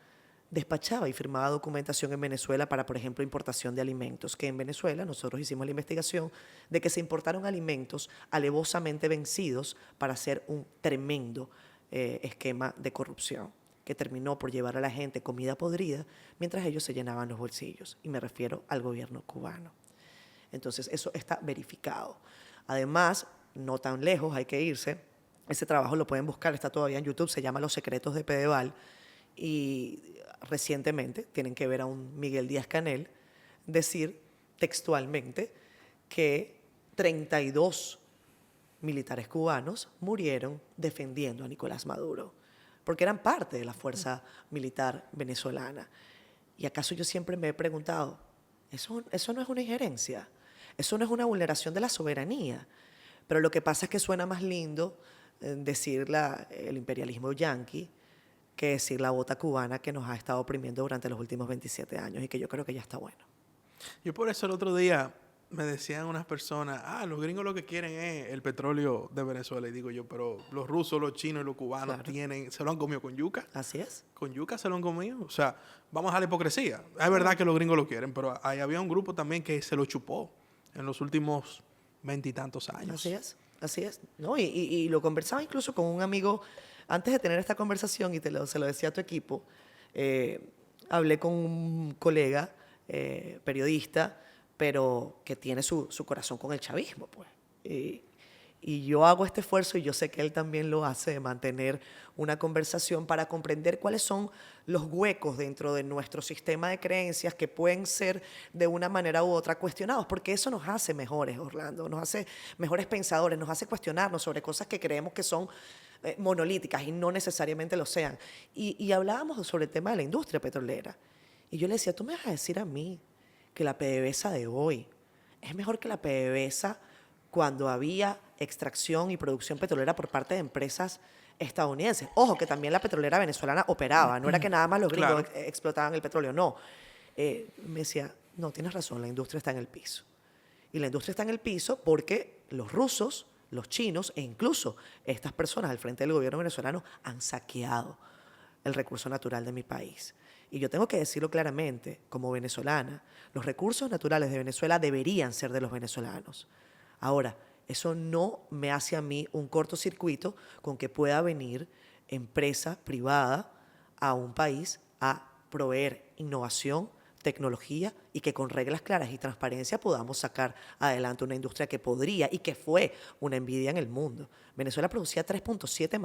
despachaba y firmaba documentación en Venezuela para, por ejemplo, importación de alimentos, que en Venezuela nosotros hicimos la investigación de que se importaron alimentos alevosamente vencidos para hacer un tremendo esquema de corrupción que terminó por llevar a la gente comida podrida mientras ellos se llenaban los bolsillos. Y me refiero al gobierno cubano. Entonces, eso está verificado. Además, no tan lejos hay que irse. Ese trabajo lo pueden buscar, está todavía en YouTube, se llama Los secretos de Pedeval. Y recientemente tienen que ver a un Miguel Díaz-Canel decir textualmente que 32 militares cubanos murieron defendiendo a Nicolás Maduro, porque eran parte de la fuerza militar venezolana. ¿Y acaso yo siempre me he preguntado, eso no es una injerencia? ¿Eso no es una vulneración de la soberanía? Pero lo que pasa es que suena más lindo decir el imperialismo yanqui que decir la bota cubana que nos ha estado oprimiendo durante los últimos 27 años y que yo creo que ya está bueno. Yo por eso el otro día me decían unas personas, los gringos lo que quieren es el petróleo de Venezuela. Y digo yo, pero los rusos, los chinos y los cubanos se lo han comido con yuca. Así es. Con yuca se lo han comido. O sea, vamos a la hipocresía. Es verdad que los gringos lo quieren, pero ahí había un grupo también que se lo chupó en los últimos 20 y tantos años. Así es, así es. ¿No? Y lo conversaba incluso con un amigo antes de tener esta conversación, y se lo decía a tu equipo. Hablé con un colega periodista, pero que tiene su corazón con el chavismo, pues. Y yo hago este esfuerzo, y yo sé que él también lo hace, de mantener una conversación para comprender cuáles son los huecos dentro de nuestro sistema de creencias que pueden ser de una manera u otra cuestionados, porque eso nos hace mejores, Orlando, nos hace mejores pensadores, nos hace cuestionarnos sobre cosas que creemos que son monolíticas y no necesariamente lo sean. Y hablábamos sobre el tema de la industria petrolera. Y yo le decía, tú me vas a decir a mí que la PDVSA de hoy es mejor que la PDVSA cuando había extracción y producción petrolera por parte de empresas estadounidenses. Ojo, que también la petrolera venezolana operaba, no era que nada más los gringos explotaban el petróleo, no. Me decía, no, tienes razón, la industria está en el piso. Y la industria está en el piso porque los rusos, los chinos e incluso estas personas al frente del gobierno venezolano han saqueado el recurso natural de mi país. Y yo tengo que decirlo claramente, como venezolana, los recursos naturales de Venezuela deberían ser de los venezolanos. Ahora, eso no me hace a mí un cortocircuito con que pueda venir empresa privada a un país a proveer innovación, tecnología y que con reglas claras y transparencia podamos sacar adelante una industria que podría y que fue una envidia en el mundo. Venezuela producía 3.7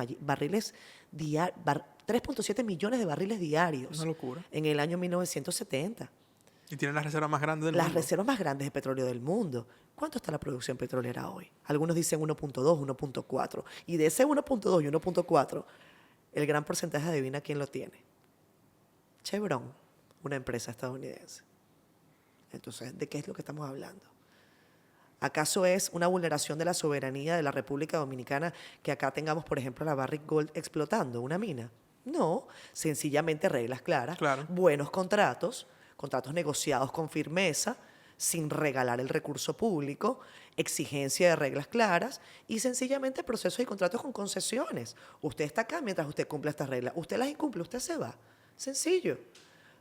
millones de barriles diarios. Una locura. En el año 1970. Y tienen las reservas más grandes del mundo. Las reservas más grandes de petróleo del mundo. ¿Cuánto está la producción petrolera hoy? Algunos dicen 1.2, 1.4. Y de ese 1.2 y 1.4, el gran porcentaje, adivina quién lo tiene. Chevron, una empresa estadounidense. Entonces, ¿de qué es lo que estamos hablando? ¿Acaso es una vulneración de la soberanía de la República Dominicana que acá tengamos, por ejemplo, la Barrick Gold explotando una mina? No, sencillamente reglas claras, buenos contratos negociados con firmeza, sin regalar el recurso público, exigencia de reglas claras y sencillamente procesos y contratos con concesiones. Usted está acá mientras usted cumpla estas reglas. Usted las incumple, usted se va. Sencillo.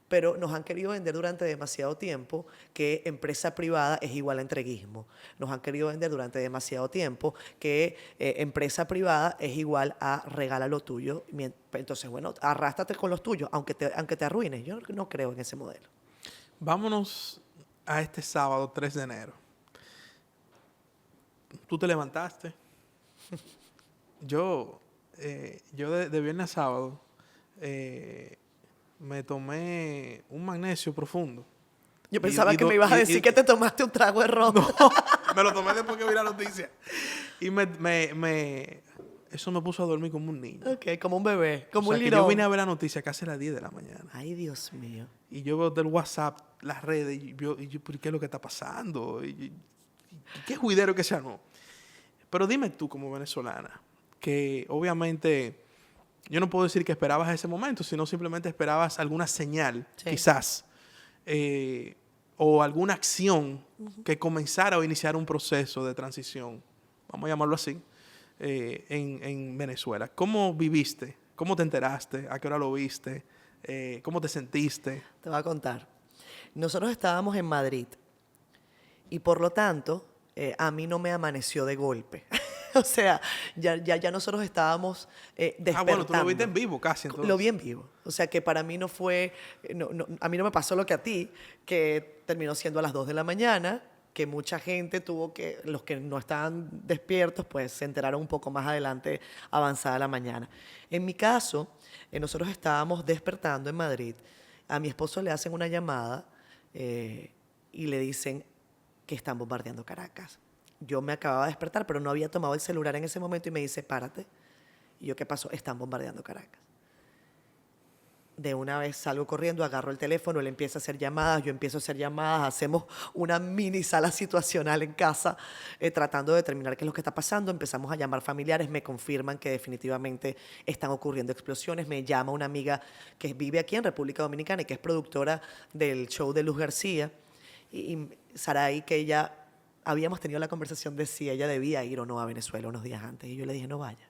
Pero nos han querido vender durante demasiado tiempo que empresa privada es igual a entreguismo. Nos han querido vender durante demasiado tiempo que empresa privada es igual a regala lo tuyo. Entonces, bueno, arrástrate con los tuyos, aunque te arruines. Yo no creo en ese modelo. Vámonos a este sábado 3 de enero. Tú te levantaste. Yo de viernes a sábado me tomé un magnesio profundo. Yo pensaba que me ibas a decir que te tomaste un trago de ron. No, me lo tomé después que vi la noticia. Y eso me puso a dormir como un niño. Ok, como un bebé, como O sea, un que lirón. yo vine a ver la noticia casi a las 10 de la mañana. Ay, Dios mío. Y yo veo del WhatsApp, las redes, ¿pero qué es lo que está pasando? ¿Qué juidero que se armó? Pero dime tú, como venezolana, que obviamente yo no puedo decir que esperabas ese momento, sino simplemente esperabas alguna señal, Sí. quizás, o alguna acción que comenzara o iniciara un proceso de transición, vamos a llamarlo así, en Venezuela. ¿Cómo viviste? ¿Cómo te enteraste? ¿A qué hora lo viste? ¿Cómo te sentiste? Te voy a contar. Nosotros estábamos en Madrid y por lo tanto a mí no me amaneció de golpe. O sea, ya nosotros estábamos despertando. Ah, bueno, tú lo viste en vivo casi entonces. Lo vi en vivo. O sea, que para mí no fue... a mí no me pasó lo que a ti, que terminó siendo a las 2 de la mañana, que mucha gente tuvo que... Los que no estaban despiertos, pues se enteraron un poco más adelante, avanzada la mañana. En mi caso, nosotros estábamos despertando en Madrid. A mi esposo le hacen una llamada y le dicen que están bombardeando Caracas. Yo me acababa de despertar, pero no había tomado el celular en ese momento y me dice, párate. Y yo, ¿qué pasó? Están bombardeando Caracas. De una vez salgo corriendo, agarro el teléfono, él empieza a hacer llamadas, yo empiezo a hacer llamadas, hacemos una mini sala situacional en casa, tratando de determinar qué es lo que está pasando. Empezamos a llamar familiares, me confirman que definitivamente están ocurriendo explosiones. Me llama una amiga que vive aquí en República Dominicana y que es productora del show de Luz García, y Saray, que ella... Habíamos tenido la conversación de si ella debía ir o no a Venezuela unos días antes. Y yo le dije, no vaya.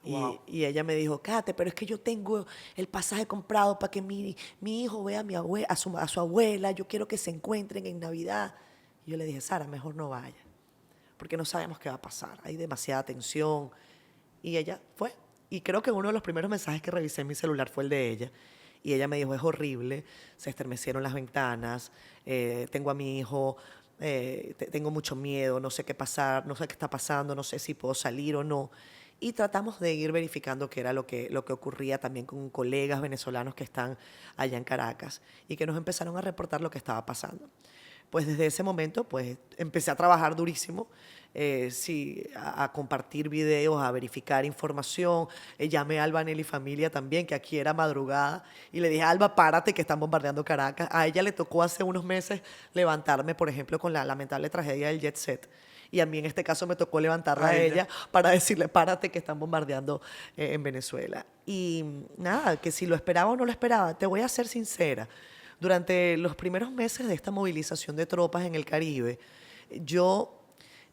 Wow. Y ella me dijo, Kate, pero es que yo tengo el pasaje comprado para que mi hijo vea a su abuela. Yo quiero que se encuentren en Navidad. Y yo le dije, Sara, mejor no vaya. Porque no sabemos qué va a pasar. Hay demasiada tensión. Y ella fue. Y creo que uno de los primeros mensajes que revisé en mi celular fue el de ella. Y ella me dijo, es horrible. Se estremecieron las ventanas. Tengo a mi hijo... tengo mucho miedo, no sé qué pasar, no sé qué está pasando, no sé si puedo salir o no. Y tratamos de ir verificando qué era lo que ocurría también con colegas venezolanos que están allá en Caracas y que nos empezaron a reportar lo que estaba pasando. Pues desde ese momento pues empecé a trabajar durísimo, a compartir videos, a verificar información. Llamé a Alba Nelly Familia también, que aquí era madrugada, y le dije, Alba, párate que están bombardeando Caracas. A ella le tocó hace unos meses levantarme, por ejemplo, con la lamentable tragedia del Jet Set. Y a mí en este caso me tocó levantarla a ella para decirle, párate que están bombardeando en Venezuela. Y nada, que si lo esperaba o no lo esperaba, te voy a ser sincera. Durante los primeros meses de esta movilización de tropas en el Caribe, yo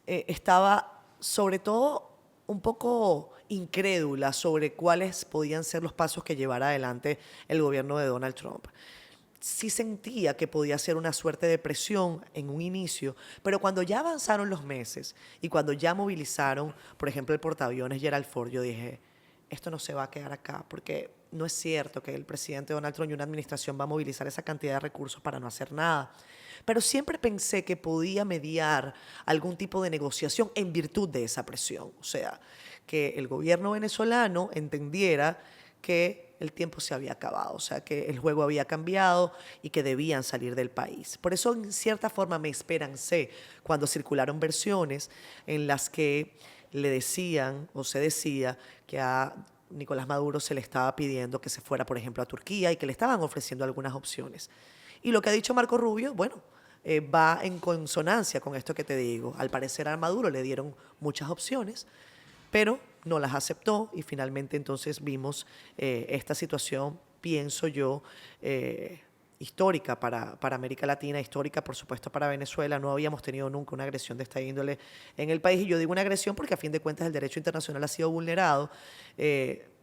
estaba sobre todo un poco incrédula sobre cuáles podían ser los pasos que llevara adelante el gobierno de Donald Trump. Sí sentía que podía ser una suerte de presión en un inicio, pero cuando ya avanzaron los meses y cuando ya movilizaron, por ejemplo, el portaaviones Gerald Ford, yo dije, esto no se va a quedar acá, porque no es cierto que el presidente Donald Trump y una administración va a movilizar esa cantidad de recursos para no hacer nada. Pero siempre pensé que podía mediar algún tipo de negociación en virtud de esa presión. O sea, que el gobierno venezolano entendiera que el tiempo se había acabado, o sea, que el juego había cambiado y que debían salir del país. Por eso, en cierta forma, me esperancé cuando circularon versiones en las que le decían o se decía que a Nicolás Maduro se le estaba pidiendo que se fuera, por ejemplo, a Turquía y que le estaban ofreciendo algunas opciones. Y lo que ha dicho Marco Rubio, bueno, va en consonancia con esto que te digo. Al parecer a Maduro le dieron muchas opciones, pero no las aceptó y finalmente entonces vimos esta situación, pienso yo, histórica para América Latina, histórica por supuesto para Venezuela. No habíamos tenido nunca una agresión de esta índole en el país, y yo digo una agresión porque a fin de cuentas el derecho internacional ha sido vulnerado,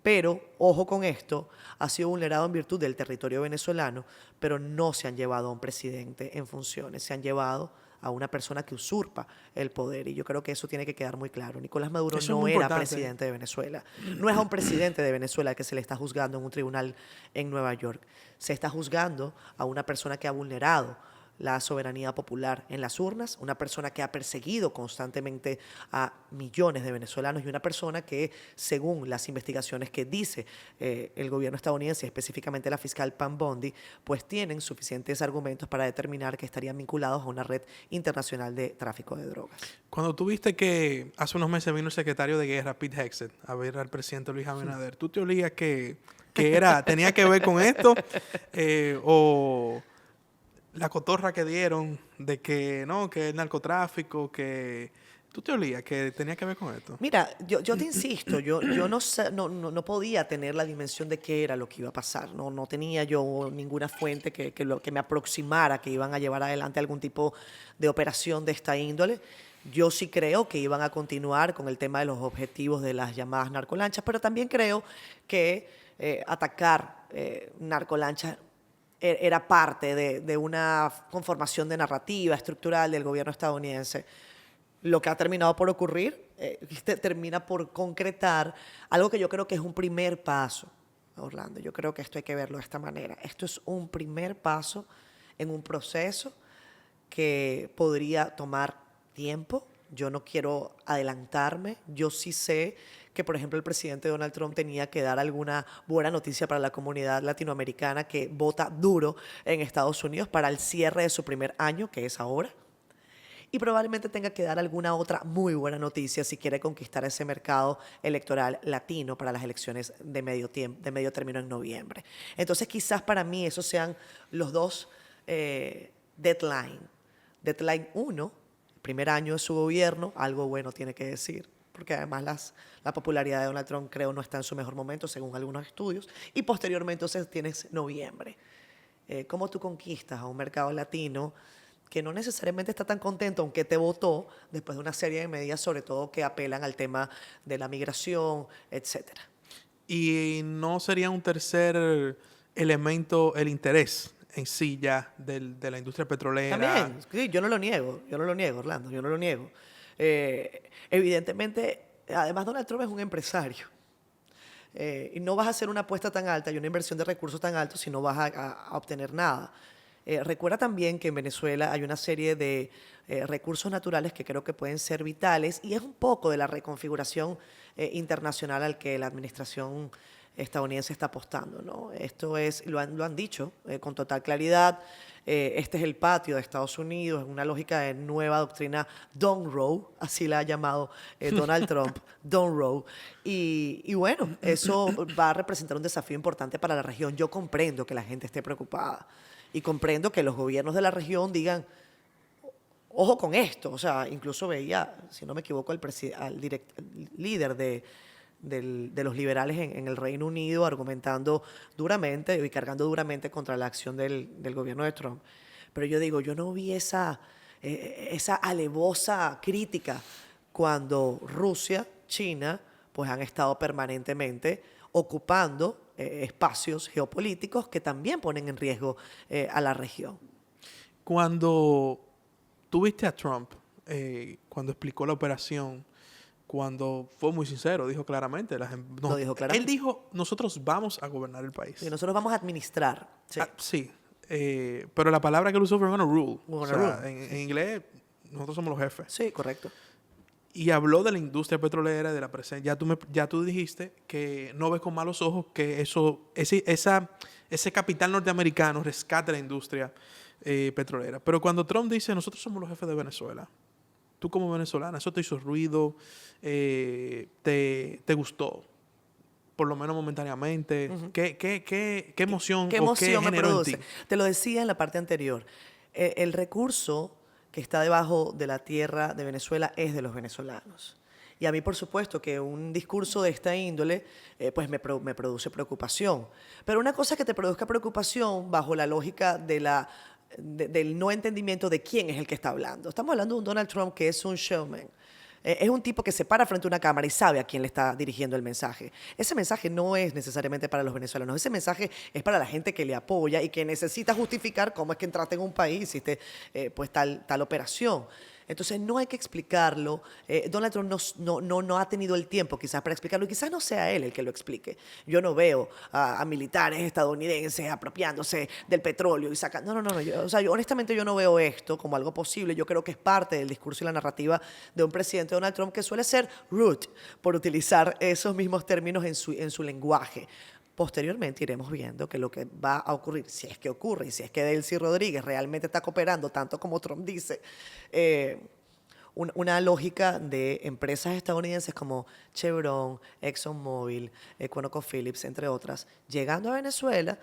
pero ojo con esto, ha sido vulnerado en virtud del territorio venezolano, pero no se han llevado a un presidente en funciones, se han llevado a una persona que usurpa el poder, y yo creo que eso tiene que quedar muy claro. Nicolás Maduro no era presidente de Venezuela, no es a un presidente de Venezuela que se le está juzgando en un tribunal en Nueva York, se está juzgando a una persona que ha vulnerado la soberanía popular en las urnas, una persona que ha perseguido constantemente a millones de venezolanos y una persona que, según las investigaciones que dice el gobierno estadounidense, específicamente la fiscal Pam Bondi, pues tienen suficientes argumentos para determinar que estarían vinculados a una red internacional de tráfico de drogas. Cuando tú viste que hace unos meses vino el secretario de Guerra, Pete Hegseth, a ver al presidente Luis Abinader, ¿tú te olías que tenía que ver con esto? ¿O la cotorra que dieron de que no, que el narcotráfico, que tú te olías que tenía que ver con esto? Mira, yo te insisto, yo no podía tener la dimensión de qué era lo que iba a pasar. No tenía yo ninguna fuente que me aproximara que iban a llevar adelante algún tipo de operación de esta índole. Yo sí creo que iban a continuar con el tema de los objetivos de las llamadas narcolanchas, pero también creo que atacar narcolanchas era parte de una conformación de narrativa estructural del gobierno estadounidense. Lo que ha terminado por ocurrir termina por concretar algo que yo creo que es un primer paso, Orlando. Yo creo que esto hay que verlo de esta manera. Esto es un primer paso en un proceso que podría tomar tiempo. Yo no quiero adelantarme. Yo sí sé que, por ejemplo, el presidente Donald Trump tenía que dar alguna buena noticia para la comunidad latinoamericana que vota duro en Estados Unidos para el cierre de su primer año, que es ahora. Y probablemente tenga que dar alguna otra muy buena noticia si quiere conquistar ese mercado electoral latino para las elecciones de medio término en noviembre. Entonces, quizás para mí esos sean los dos deadline. Deadline 1, primer año de su gobierno, algo bueno tiene que decir, porque además la popularidad de Donald Trump creo no está en su mejor momento, según algunos estudios, y posteriormente entonces tienes noviembre. ¿Cómo tú conquistas a un mercado latino que no necesariamente está tan contento, aunque te votó, después de una serie de medidas, sobre todo que apelan al tema de la migración, etcétera? Y no sería un tercer elemento el interés en sí ya de la industria petrolera. También, sí, yo no lo niego, Orlando, yo no lo niego. Evidentemente, además Donald Trump es un empresario. Y no vas a hacer una apuesta tan alta y una inversión de recursos tan altos si no vas a obtener nada. Recuerda también que en Venezuela hay una serie de recursos naturales que creo que pueden ser vitales y es un poco de la reconfiguración internacional al que la administración estadounidense está apostando, ¿no? Esto es, lo han dicho con total claridad, este es el patio de Estados Unidos, en una lógica de nueva doctrina Don't Row, así la ha llamado Donald Trump, Don't Row. Y bueno, eso va a representar un desafío importante para la región. Yo comprendo que la gente esté preocupada y comprendo que los gobiernos de la región digan, ojo con esto. O sea, incluso veía, si no me equivoco, al líder de los liberales en el Reino Unido argumentando duramente y cargando duramente contra la acción del gobierno de Trump. Pero yo digo, yo no vi esa alevosa crítica cuando Rusia, China, pues han estado permanentemente ocupando espacios geopolíticos que también ponen en riesgo a la región. Cuando tuviste a Trump, cuando explicó la operación, cuando fue muy sincero, dijo claramente. Lo dijo claramente. Él dijo, nosotros vamos a gobernar el país. Y nosotros vamos a administrar. Sí. Sí. Pero la palabra que él usó fue gonna rule. We're gonna rule. En inglés, nosotros somos los jefes. Sí, correcto. Y habló de la industria petrolera, de la presencia. Ya tú dijiste que no ves con malos ojos que ese capital norteamericano rescate la industria petrolera. Pero cuando Trump dice, nosotros somos los jefes de Venezuela, tú como venezolana, ¿eso te hizo ruido? ¿Te gustó? Por lo menos momentáneamente. Ujú. ¿Qué emoción ¿Qué o emoción qué me generó en ti? produce? Te lo decía en la parte anterior. El recurso que está debajo de la tierra de Venezuela es de los venezolanos. Y a mí, por supuesto, que un discurso de esta índole pues me produce preocupación. Pero una cosa que te produzca preocupación bajo la lógica del no entendimiento de quién es el que está hablando. Estamos hablando de un Donald Trump que es un showman. Es un tipo que se para frente a una cámara y sabe a quién le está dirigiendo el mensaje. Ese mensaje no es necesariamente para los venezolanos. Ese mensaje es para la gente que le apoya y que necesita justificar cómo es que entraste en un país y hiciste pues tal operación. Entonces no hay que explicarlo. Donald Trump no ha tenido el tiempo quizás para explicarlo y quizás no sea él el que lo explique. Yo no veo a militares estadounidenses apropiándose del petróleo y sacando... No. Honestamente yo no veo esto como algo posible. Yo creo que es parte del discurso y la narrativa de un presidente Donald Trump que suele ser rude por utilizar esos mismos términos en su lenguaje. Posteriormente iremos viendo que lo que va a ocurrir, si es que ocurre, y si es que Delcy Rodríguez realmente está cooperando tanto como Trump dice, una lógica de empresas estadounidenses como Chevron, ExxonMobil, ConocoPhillips, entre otras, llegando a Venezuela,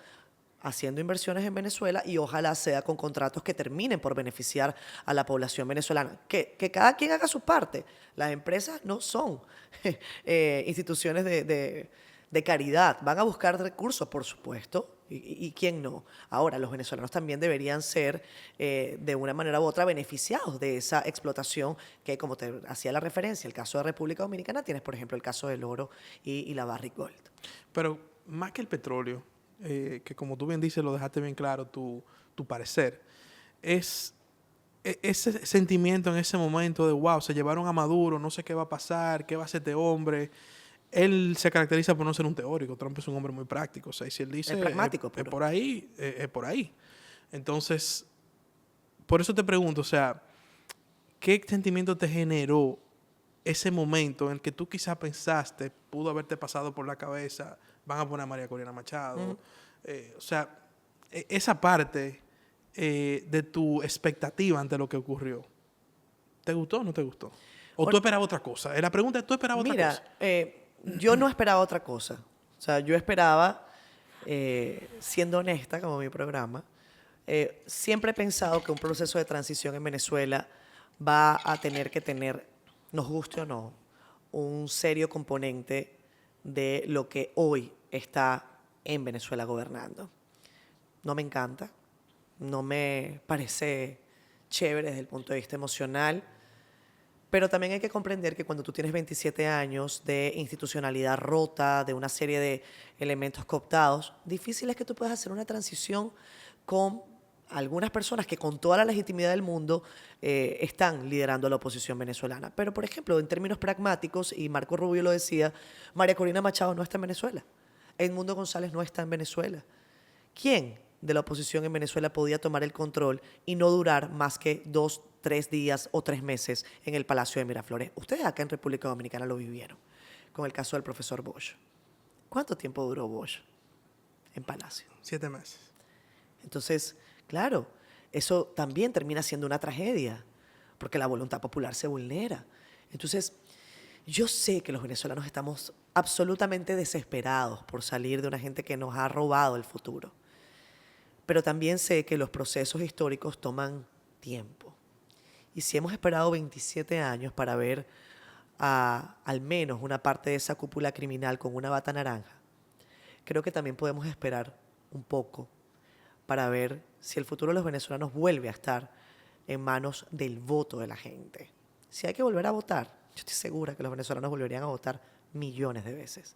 haciendo inversiones en Venezuela y ojalá sea con contratos que terminen por beneficiar a la población venezolana. Que cada quien haga su parte. Las empresas no son instituciones de caridad. Van a buscar recursos, por supuesto, y quién no. Ahora, los venezolanos también deberían ser, de una manera u otra, beneficiados de esa explotación que, como te hacía la referencia, el caso de República Dominicana, tienes, por ejemplo, el caso del oro y la Barrick Gold. Pero más que el petróleo, que como tú bien dices, lo dejaste bien claro, tu parecer, es ese sentimiento en ese momento de, wow, se llevaron a Maduro, no sé qué va a pasar, qué va a hacer este hombre. Él se caracteriza por no ser un teórico. Trump es un hombre muy práctico. O sea, y si él dice, Es pragmático, es por ahí, es por ahí. Entonces, por eso te pregunto, o sea, ¿qué sentimiento te generó ese momento en el que tú quizás pensaste, pudo haberte pasado por la cabeza, van a poner a María Corina Machado? O sea, esa parte de tu expectativa ante lo que ocurrió, ¿te gustó o no te gustó? ¿O tú esperabas otra cosa? La pregunta es, ¿tú esperabas otra cosa? Yo no esperaba otra cosa. O sea, yo esperaba, siendo honesta, como mi programa, siempre he pensado que un proceso de transición en Venezuela va a tener que tener, nos guste o no, un serio componente de lo que hoy está en Venezuela gobernando. No me encanta, no me parece chévere desde el punto de vista emocional, pero también hay que comprender que cuando tú tienes 27 años de institucionalidad rota, de una serie de elementos cooptados, difícil es que tú puedas hacer una transición con algunas personas que con toda la legitimidad del mundo están liderando la oposición venezolana. Pero, por ejemplo, en términos pragmáticos, y Marco Rubio lo decía, María Corina Machado no está en Venezuela. Edmundo González no está en Venezuela. ¿Quién de la oposición en Venezuela podía tomar el control y no durar más que 2, 3 días o 3 meses en el Palacio de Miraflores? Ustedes acá en República Dominicana lo vivieron, con el caso del profesor Bosch. ¿Cuánto tiempo duró Bosch en Palacio? 7 meses. Entonces, claro, eso también termina siendo una tragedia, porque la voluntad popular se vulnera. Entonces, yo sé que los venezolanos estamos absolutamente desesperados por salir de una gente que nos ha robado el futuro. Pero también sé que los procesos históricos toman tiempo. Y si hemos esperado 27 años para ver al menos una parte de esa cúpula criminal con una bata naranja, creo que también podemos esperar un poco para ver si el futuro de los venezolanos vuelve a estar en manos del voto de la gente. Si hay que volver a votar, yo estoy segura que los venezolanos volverían a votar millones de veces.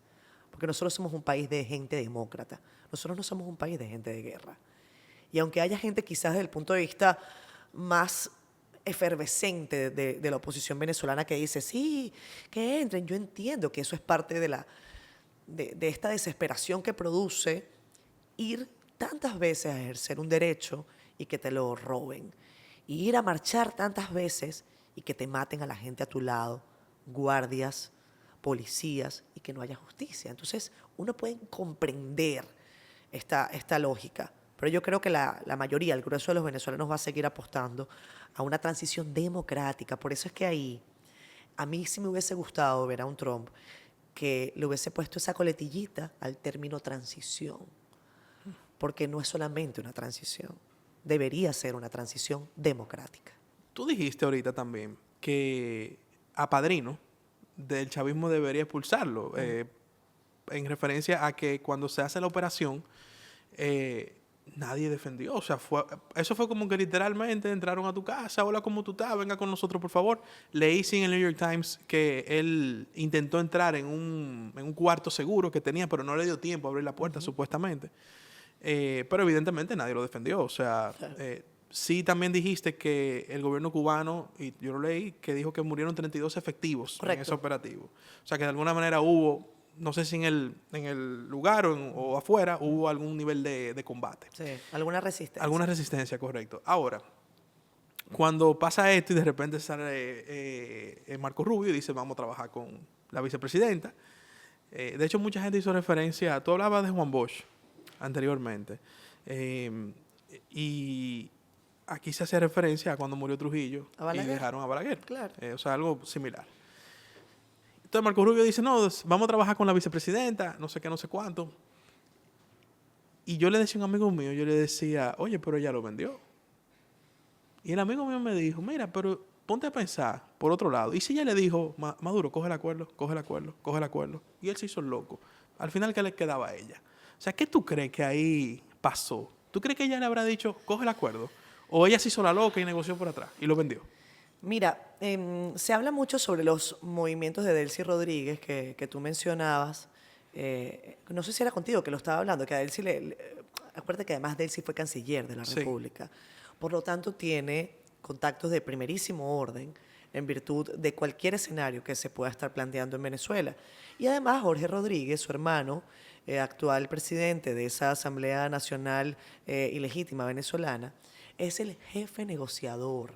Porque nosotros somos un país de gente demócrata. Nosotros no somos un país de gente de guerra. Y aunque haya gente quizás desde el punto de vista más efervescente de la oposición venezolana que dice, sí, que entren, yo entiendo que eso es parte de esta desesperación que produce ir tantas veces a ejercer un derecho y que te lo roben. Y ir a marchar tantas veces y que te maten a la gente a tu lado, guardias, policías, y que no haya justicia. Entonces, uno puede comprender esta lógica. Pero yo creo que la mayoría, el grueso de los venezolanos va a seguir apostando a una transición democrática. Por eso es que ahí, a mí sí me hubiese gustado ver a un Trump que le hubiese puesto esa coletillita al término transición. Porque no es solamente una transición, debería ser una transición democrática. Tú dijiste ahorita también que a Padrino del chavismo debería expulsarlo, en referencia a que cuando se hace la operación, nadie defendió. O sea, eso fue como que literalmente entraron a tu casa, hola, ¿cómo tú estás? Venga con nosotros, por favor. Leí en el New York Times que él intentó entrar en un cuarto seguro que tenía, pero no le dio tiempo a abrir la puerta, supuestamente. Pero evidentemente nadie lo defendió. O sea, sí también dijiste que el gobierno cubano, y yo lo leí, que dijo que murieron 32 efectivos en ese Correcto. operativo. O sea que de alguna manera hubo, no sé si en el lugar o afuera, hubo algún nivel de combate. Sí, alguna Alguna resistencia. resistencia, correcto. Ahora, cuando pasa esto y de repente sale Marco Rubio y dice vamos a trabajar con la vicepresidenta. De hecho, mucha gente hizo referencia, tú hablabas de Juan Bosch anteriormente, y aquí se hace referencia a cuando murió Trujillo ¿A y Balaguer? dejaron a Balaguer. Claro. O sea, algo similar. Entonces Marco Rubio dice, no, vamos a trabajar con la vicepresidenta, no sé qué, no sé cuánto. Y yo le decía a un amigo mío, yo le decía, oye, pero ella lo vendió. Y el amigo mío me dijo, mira, pero ponte a pensar por otro lado. ¿Y si ella le dijo, Maduro, coge el acuerdo, coge el acuerdo, coge el acuerdo? Y él se hizo el loco. Al final, ¿qué le quedaba a ella? O sea, ¿qué tú crees que ahí pasó? ¿Tú crees que ella le habrá dicho, coge el acuerdo? ¿O ella se hizo la loca y negoció por atrás y lo vendió? Mira, se habla mucho sobre los movimientos de Delcy Rodríguez que tú mencionabas. No sé si era contigo que lo estaba hablando, que a Delcy acuérdate que además Delcy fue canciller de la Sí. República. Por lo tanto, tiene contactos de primerísimo orden en virtud de cualquier escenario que se pueda estar planteando en Venezuela. Y además, Jorge Rodríguez, su hermano, actual presidente de esa Asamblea Nacional Ilegítima venezolana, es el jefe negociador.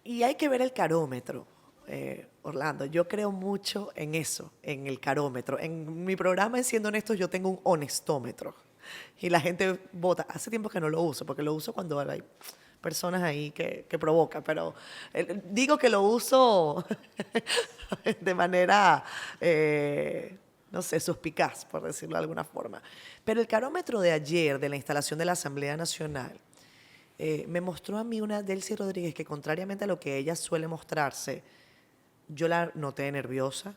Y hay que ver el carómetro, Orlando. Yo creo mucho en eso, en el carómetro. En mi programa, en Siendo Honestos, yo tengo un honestómetro. Y la gente vota. Hace tiempo que no lo uso, porque lo uso cuando hay personas ahí que provocan. Pero digo que lo uso de manera, no sé, suspicaz, por decirlo de alguna forma. Pero el carómetro de ayer, de la instalación de la Asamblea Nacional, me mostró a mí una Delcy Rodríguez que, contrariamente a lo que ella suele mostrarse, yo la noté nerviosa.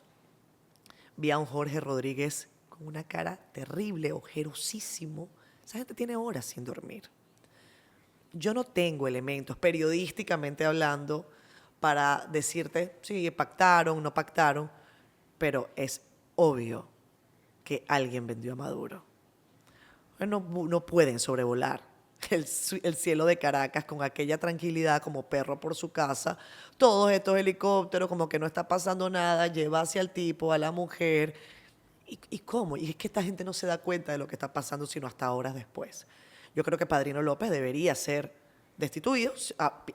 Vi a un Jorge Rodríguez con una cara terrible, ojerosísimo. Esa gente tiene horas sin dormir. Yo no tengo elementos, periodísticamente hablando, para decirte si pactaron, no pactaron, pero es obvio que alguien vendió a Maduro. No pueden sobrevolar el cielo de Caracas con aquella tranquilidad como perro por su casa. Todos estos helicópteros, como que no está pasando nada, lleva hacia el tipo, a la mujer. ¿Y cómo? Y es que esta gente no se da cuenta de lo que está pasando sino hasta horas después. Yo creo que Padrino López debería ser destituido,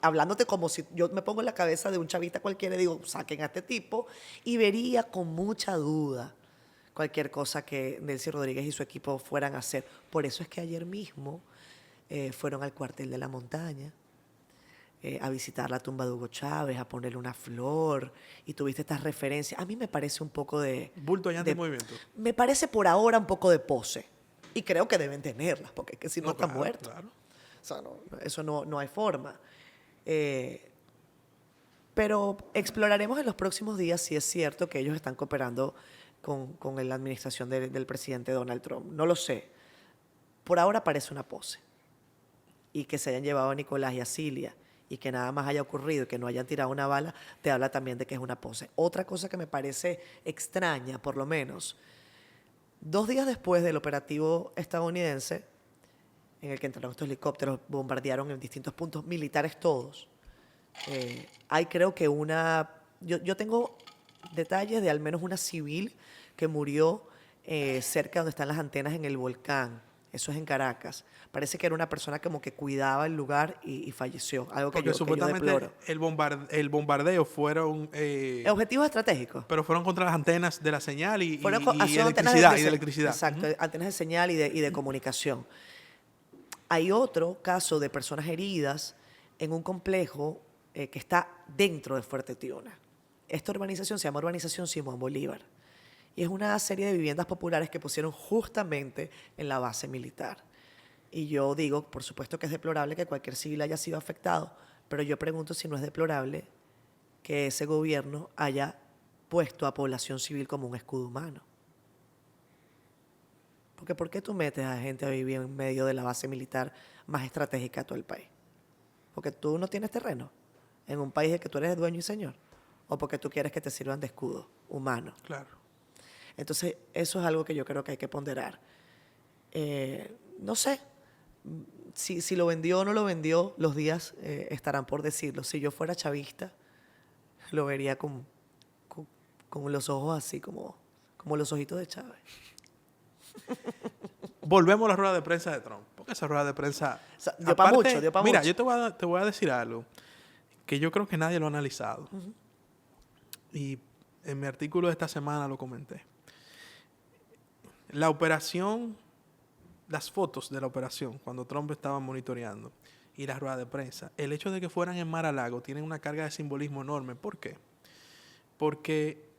hablándote como si yo me pongo en la cabeza de un chavista cualquiera y digo, saquen a este tipo, y vería con mucha duda cualquier cosa que Delcy Rodríguez y su equipo fueran a hacer. Por eso es que ayer mismo fueron al cuartel de la montaña a visitar la tumba de Hugo Chávez, a ponerle una flor, y tuviste estas referencias. A mí me parece un poco Bulto allá en movimiento. me parece por ahora un poco de pose. Y creo que deben tenerlas, porque es que si no, está claro, muerto. claro. O sea, eso no hay forma. Pero exploraremos en los próximos días si es cierto que ellos están cooperando con la administración del presidente Donald Trump. No lo sé. Por ahora parece una pose. Y que se hayan llevado a Nicolás y a Cilia y que nada más haya ocurrido y que no hayan tirado una bala, te habla también de que es una pose. Otra cosa que me parece extraña, por lo menos, 2 días después del operativo estadounidense, en el que entraron estos helicópteros, bombardearon en distintos puntos militares todos, hay creo que yo tengo detalles de al menos una civil que murió cerca donde están las antenas en el volcán. Eso es en Caracas. Parece que era una persona como que cuidaba el lugar y falleció. Algo que Porque yo supuestamente deploro. el bombardeo fueron... Objetivos estratégicos. pero fueron contra las antenas de la señal y Son antenas electricidad. Y de electricidad. Exacto, antenas de señal y de comunicación. Hay otro caso de personas heridas en un complejo que está dentro de Fuerte Tiuna. Esta urbanización se llama Urbanización Simón Bolívar. Y es una serie de viviendas populares que pusieron justamente en la base militar. Y yo digo, por supuesto que es deplorable que cualquier civil haya sido afectado, pero yo pregunto si no es deplorable que ese gobierno haya puesto a población civil como un escudo humano. Porque ¿por qué tú metes a gente a vivir en medio de la base militar más estratégica de todo el país? Porque tú no tienes terreno en un país de que tú eres dueño y señor. O porque tú quieres que te sirvan de escudo humano. Claro. Entonces, eso es algo que yo creo que hay que ponderar. No sé, si lo vendió o no lo vendió, los días estarán por decirlo. Si yo fuera chavista, lo vería con los ojos así, como los ojitos de Chávez. Volvemos a la rueda de prensa de Trump. Porque esa rueda de prensa... O sea, dio para mucho, dio para mira, mucho. yo te voy a decir algo que yo creo que nadie lo ha analizado. Y en mi artículo de esta semana lo comenté. La operación, las fotos de la operación, cuando Trump estaba monitoreando, y la rueda de prensa, el hecho de que fueran en Mar-a-Lago tiene una carga de simbolismo enorme. ¿Por qué? Porque,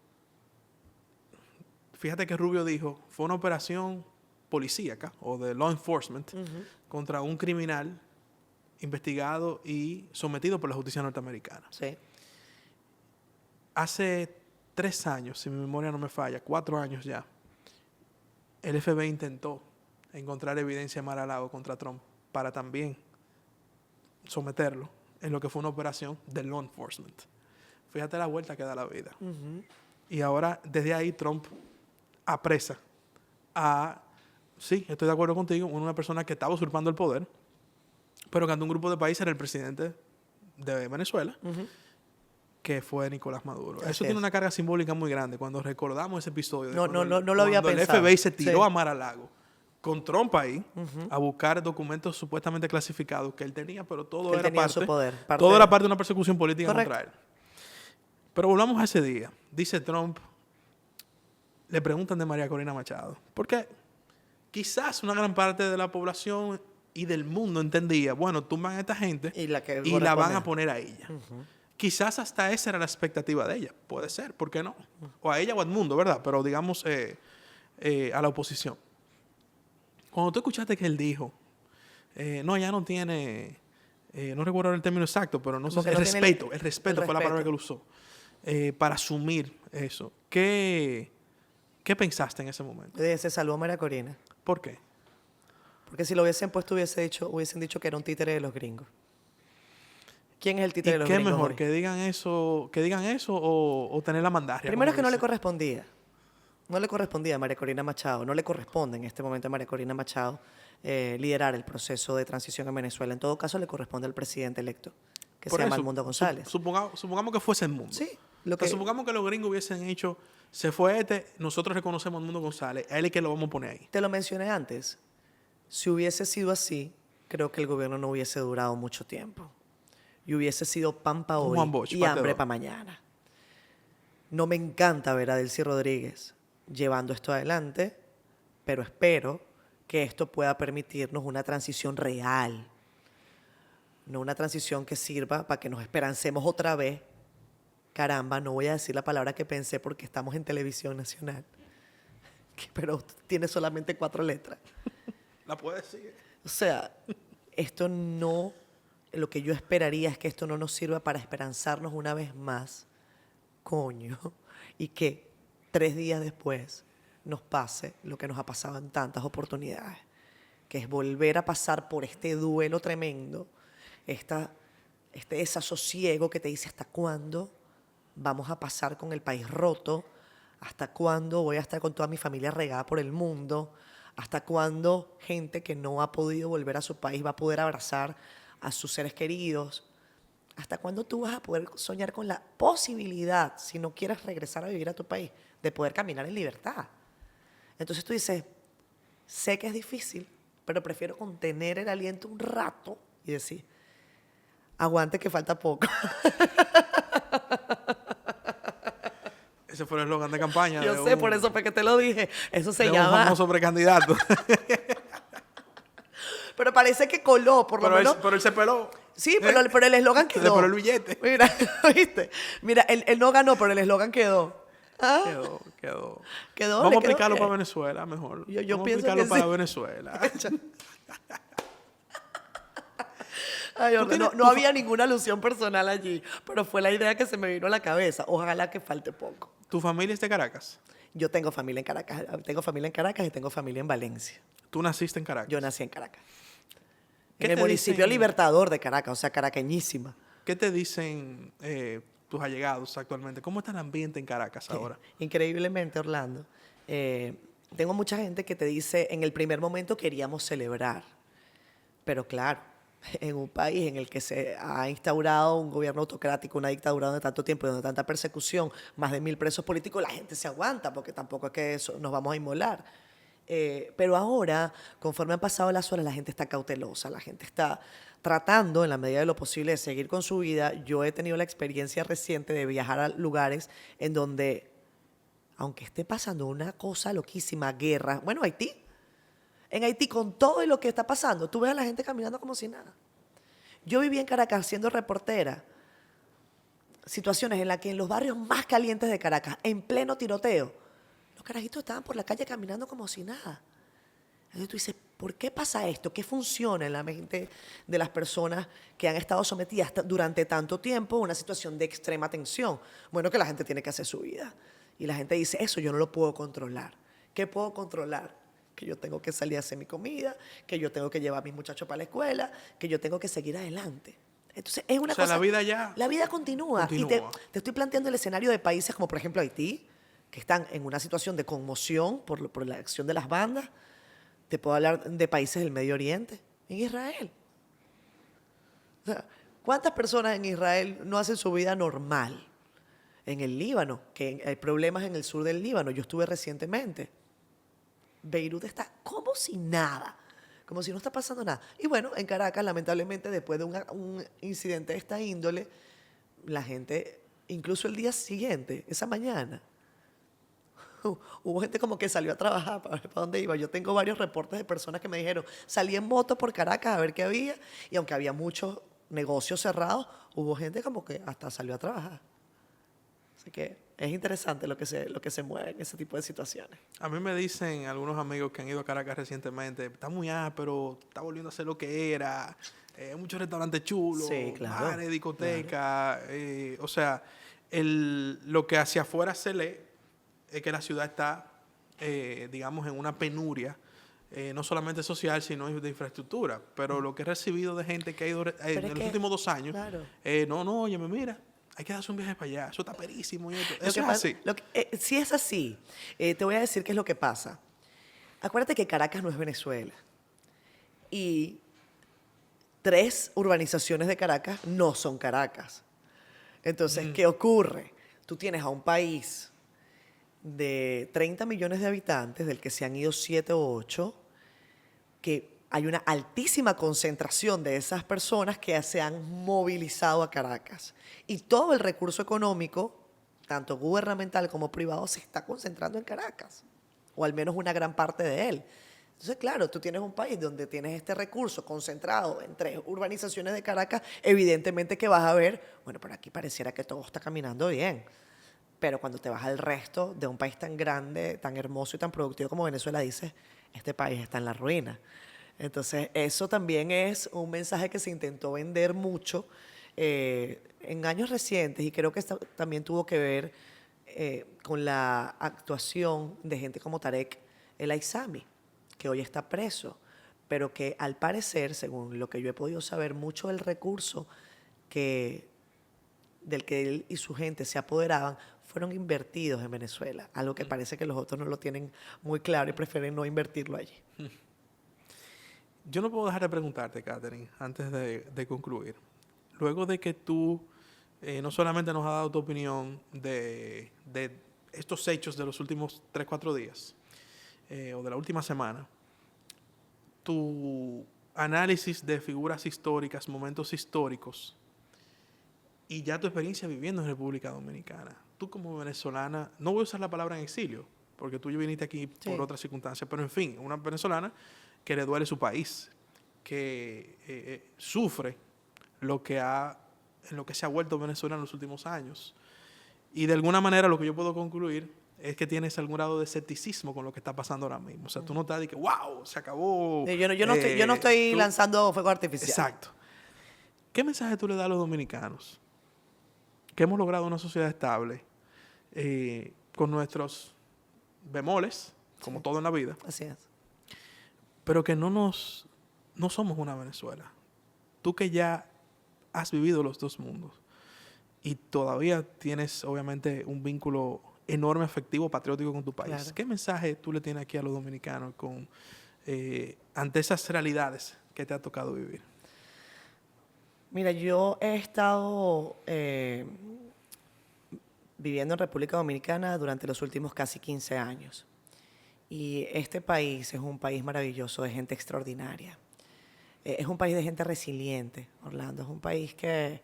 fíjate que Rubio dijo, fue una operación policíaca o de law enforcement contra un criminal investigado y sometido por la justicia norteamericana. Sí. Hace 3 años, si mi memoria no me falla, 4 años ya, el FBI intentó encontrar evidencia en Mar-a-Lago contra Trump para también someterlo en lo que fue una operación de law enforcement. Fíjate la vuelta que da la vida. Y ahora, desde ahí, Trump apresa a... Sí, estoy de acuerdo contigo, una persona que estaba usurpando el poder, pero que ante un grupo de países era el presidente de Venezuela, que fue Nicolás Maduro. Así Eso es. tiene una carga simbólica muy grande. Cuando recordamos ese episodio, de No cuando lo había cuando pensado. el FBI se tiró Sí. a Mar-a-Lago con Trump ahí a buscar documentos supuestamente clasificados que él tenía, pero todo Que él era tenía en parte, su poder, parte todo de- era parte de una persecución política Correcto. contra él. Pero volvamos a ese día. Dice Trump, le preguntan de María Corina Machado. Porque quizás una gran parte de la población y del mundo entendía, bueno, tumban a esta gente Y la que y la van corresponde. a poner a ella. Quizás hasta esa era la expectativa de ella. Puede ser, ¿por qué no? O a ella o al mundo, ¿verdad? Pero digamos a la oposición. Cuando tú escuchaste que él dijo, no, ya no tiene, no recuerdo el término exacto, pero no sé, Como que el no tiene respeto, el respeto el fue la palabra respeto. que él usó, para asumir eso. ¿Qué pensaste en ese momento? Se salvó María Corina. ¿Por qué? Porque si lo hubiesen puesto, hubiesen dicho que era un títere de los gringos. ¿Quién es el ¿Y títere de los qué gringos mejor, hoy? que digan eso o tener la mandarria? Primero es como que no le dicen? correspondía. No le correspondía a María Corina Machado. No le corresponde en este momento a María Corina Machado liderar el proceso de transición en Venezuela. En todo caso, le corresponde al presidente electo, que Por se llama eso, Edmundo González. supongamos que fuese el mundo. Sí, O sea, supongamos que los gringos hubiesen hecho, se fue nosotros reconocemos al mundo González, a él es que lo vamos a poner ahí. te lo mencioné antes. Si hubiese sido así, creo que el gobierno no hubiese durado mucho tiempo. Y hubiese sido pan pa' Un hoy Juan Bosch, y parte hambre dos. para mañana. No me encanta ver a Delcy Rodríguez llevando esto adelante, pero espero que esto pueda permitirnos una transición real. No una transición que sirva para que nos esperancemos otra vez. Caramba, no voy a decir la palabra que pensé porque estamos en televisión nacional. Pero tiene solamente 4 letras. La puedes decir. O sea, esto no, lo que yo esperaría es que esto no nos sirva para esperanzarnos una vez más, coño, y que 3 días después nos pase lo que nos ha pasado en tantas oportunidades, que es volver a pasar por este duelo tremendo, este desasosiego que te dice hasta cuándo vamos a pasar con el país roto, hasta cuándo voy a estar con toda mi familia regada por el mundo, hasta cuándo gente que no ha podido volver a su país va a poder abrazar a sus seres queridos, hasta cuándo tú vas a poder soñar con la posibilidad, si no quieres regresar a vivir a tu país, de poder caminar en libertad. Entonces tú dices, sé que es difícil, pero prefiero contener el aliento un rato y decir, aguante que falta poco. Ese fue el eslogan de campaña. Yo sé, por eso fue que te lo dije. Eso se de un llama... famoso precandidato. Pero parece que coló, por lo menos. Pero él se peló. Sí, pero el eslogan Se le quedó. peló el billete. Mira, ¿viste? Mira, él no ganó, pero el eslogan quedó. ¿Ah? Quedó. ¿Quedó? Vamos ¿Le a quedó aplicarlo qué? para Venezuela mejor. Yo Vamos pienso a aplicarlo que para sí. Venezuela. Ay, Tú hombre, tienes- no había ninguna alusión personal allí, pero fue la idea que se me vino a la cabeza. Ojalá que falte poco. ¿Tu familia es de Caracas? Yo tengo familia en Caracas, y tengo familia en Valencia. ¿Tú naciste en Caracas? Yo nací en Caracas. ¿Qué En el te municipio dicen- Libertador de Caracas, o sea, caraqueñísima. ¿Qué te dicen tus allegados actualmente? ¿Cómo está el ambiente en Caracas ahora? Increíblemente, Orlando, tengo mucha gente que te dice, en el primer momento queríamos celebrar, Pero claro, en un país en el que se ha instaurado un gobierno autocrático, una dictadura de tanto tiempo y donde tanta persecución, más de 1000 presos políticos, la gente se aguanta porque tampoco es que eso, nos vamos a inmolar. Pero ahora, conforme han pasado las horas, la gente está cautelosa, la gente está tratando, en la medida de lo posible, de seguir con su vida. Yo he tenido la experiencia reciente de viajar a lugares en donde, aunque esté pasando una cosa loquísima, guerra, bueno, Haití, en Haití, con todo lo que está pasando, tú ves a la gente caminando como si nada. Yo viví en Caracas siendo reportera, situaciones en las que en los barrios más calientes de Caracas, en pleno tiroteo, los carajitos estaban por la calle caminando como si nada. Entonces tú dices, ¿por qué pasa esto? ¿Qué funciona en la mente de las personas que han estado sometidas durante tanto tiempo a una situación de extrema tensión? Bueno, que la gente tiene que hacer su vida. Y la gente dice, eso yo no lo puedo controlar. ¿Qué puedo controlar? Que yo tengo que salir a hacer mi comida, que yo tengo que llevar a mis muchachos para la escuela, que yo tengo que seguir adelante. Entonces, es una O sea, cosa... la vida ya La vida continúa. Y te estoy planteando el escenario de países como, por ejemplo, Haití, que están en una situación de conmoción por la acción de las bandas. Te puedo hablar de países del Medio Oriente, en Israel. O sea, ¿cuántas personas en Israel no hacen su vida normal? En el Líbano, que hay problemas en el sur del Líbano. Yo estuve recientemente. Beirut está como si nada, como si no está pasando nada. Y bueno, en Caracas, lamentablemente, después de un incidente de esta índole, la gente, incluso el día siguiente, esa mañana, hubo gente como que salió a trabajar para ver para dónde iba. Yo tengo varios reportes de personas que me dijeron, salí en moto por Caracas a ver qué había, y aunque había muchos negocios cerrados, hubo gente como que hasta salió a trabajar. Así que es interesante lo que se mueve en ese tipo de situaciones. A mí me dicen algunos amigos que han ido a Caracas recientemente, está muy pero está volviendo a ser lo que era, muchos restaurantes chulos, Sí, claro, bares, discotecas, o sea, lo que hacia afuera se lee es que la ciudad está, digamos, en una penuria, no solamente social, sino de infraestructura, pero lo que he recibido de gente que ha ido en los últimos 2 años, claro. No, óyeme, mira, hay que darse un viaje para allá, eso está perísimo y esto. Lo Eso que es pasa- así. si es así, te voy a decir qué es lo que pasa. Acuérdate que Caracas no es Venezuela. Y 3 urbanizaciones de Caracas no son Caracas. Entonces, ¿qué ocurre? Tú tienes a un país de 30 millones de habitantes, del que se han ido 7 o 8, que hay una altísima concentración de esas personas que se han movilizado a Caracas. Y todo el recurso económico, tanto gubernamental como privado, se está concentrando en Caracas, o al menos una gran parte de él. Entonces, claro, tú tienes un país donde tienes este recurso concentrado en 3 urbanizaciones de Caracas, evidentemente que vas a ver, bueno, por aquí pareciera que todo está caminando bien. Pero cuando te vas al resto de un país tan grande, tan hermoso y tan productivo como Venezuela, dices, este país está en la ruina. Entonces, eso también es un mensaje que se intentó vender mucho en años recientes, y creo que esto también tuvo que ver con la actuación de gente como Tarek El Aissami, que hoy está preso, pero que al parecer, según lo que yo he podido saber, mucho del recurso del que él y su gente se apoderaban fueron invertidos en Venezuela, algo que parece que los otros no lo tienen muy claro y prefieren no invertirlo allí. Yo no puedo dejar de preguntarte, Catherine, antes de concluir. Luego de que tú no solamente nos has dado tu opinión de estos hechos de los últimos 3, 4 días, o de la última semana, tu análisis de figuras históricas, momentos históricos, y ya tu experiencia viviendo en República Dominicana. Tú como venezolana, no voy a usar la palabra en exilio, porque tú ya viniste aquí por otras circunstancias, pero en fin, una venezolana que le duele su país, que sufre en lo que se ha vuelto Venezuela en los últimos años. Y de alguna manera lo que yo puedo concluir es que tienes algún grado de escepticismo con lo que está pasando ahora mismo. O sea, tú no estás de que, wow, se acabó. Yo no estoy lanzando fuego artificial. Exacto. ¿Qué mensaje tú le das a los dominicanos? Que hemos logrado una sociedad estable, con nuestros bemoles, como todo en la vida. Así es. Pero que no somos una Venezuela. Tú que ya has vivido los 2 mundos y todavía tienes obviamente un vínculo enorme, afectivo, patriótico con tu país. Claro. ¿Qué mensaje tú le tienes aquí a los dominicanos ante esas realidades que te ha tocado vivir? Mira, yo he estado viviendo en República Dominicana durante los últimos casi 15 años. Y este país es un país maravilloso, de gente extraordinaria. Es un país de gente resiliente, Orlando. Es un país que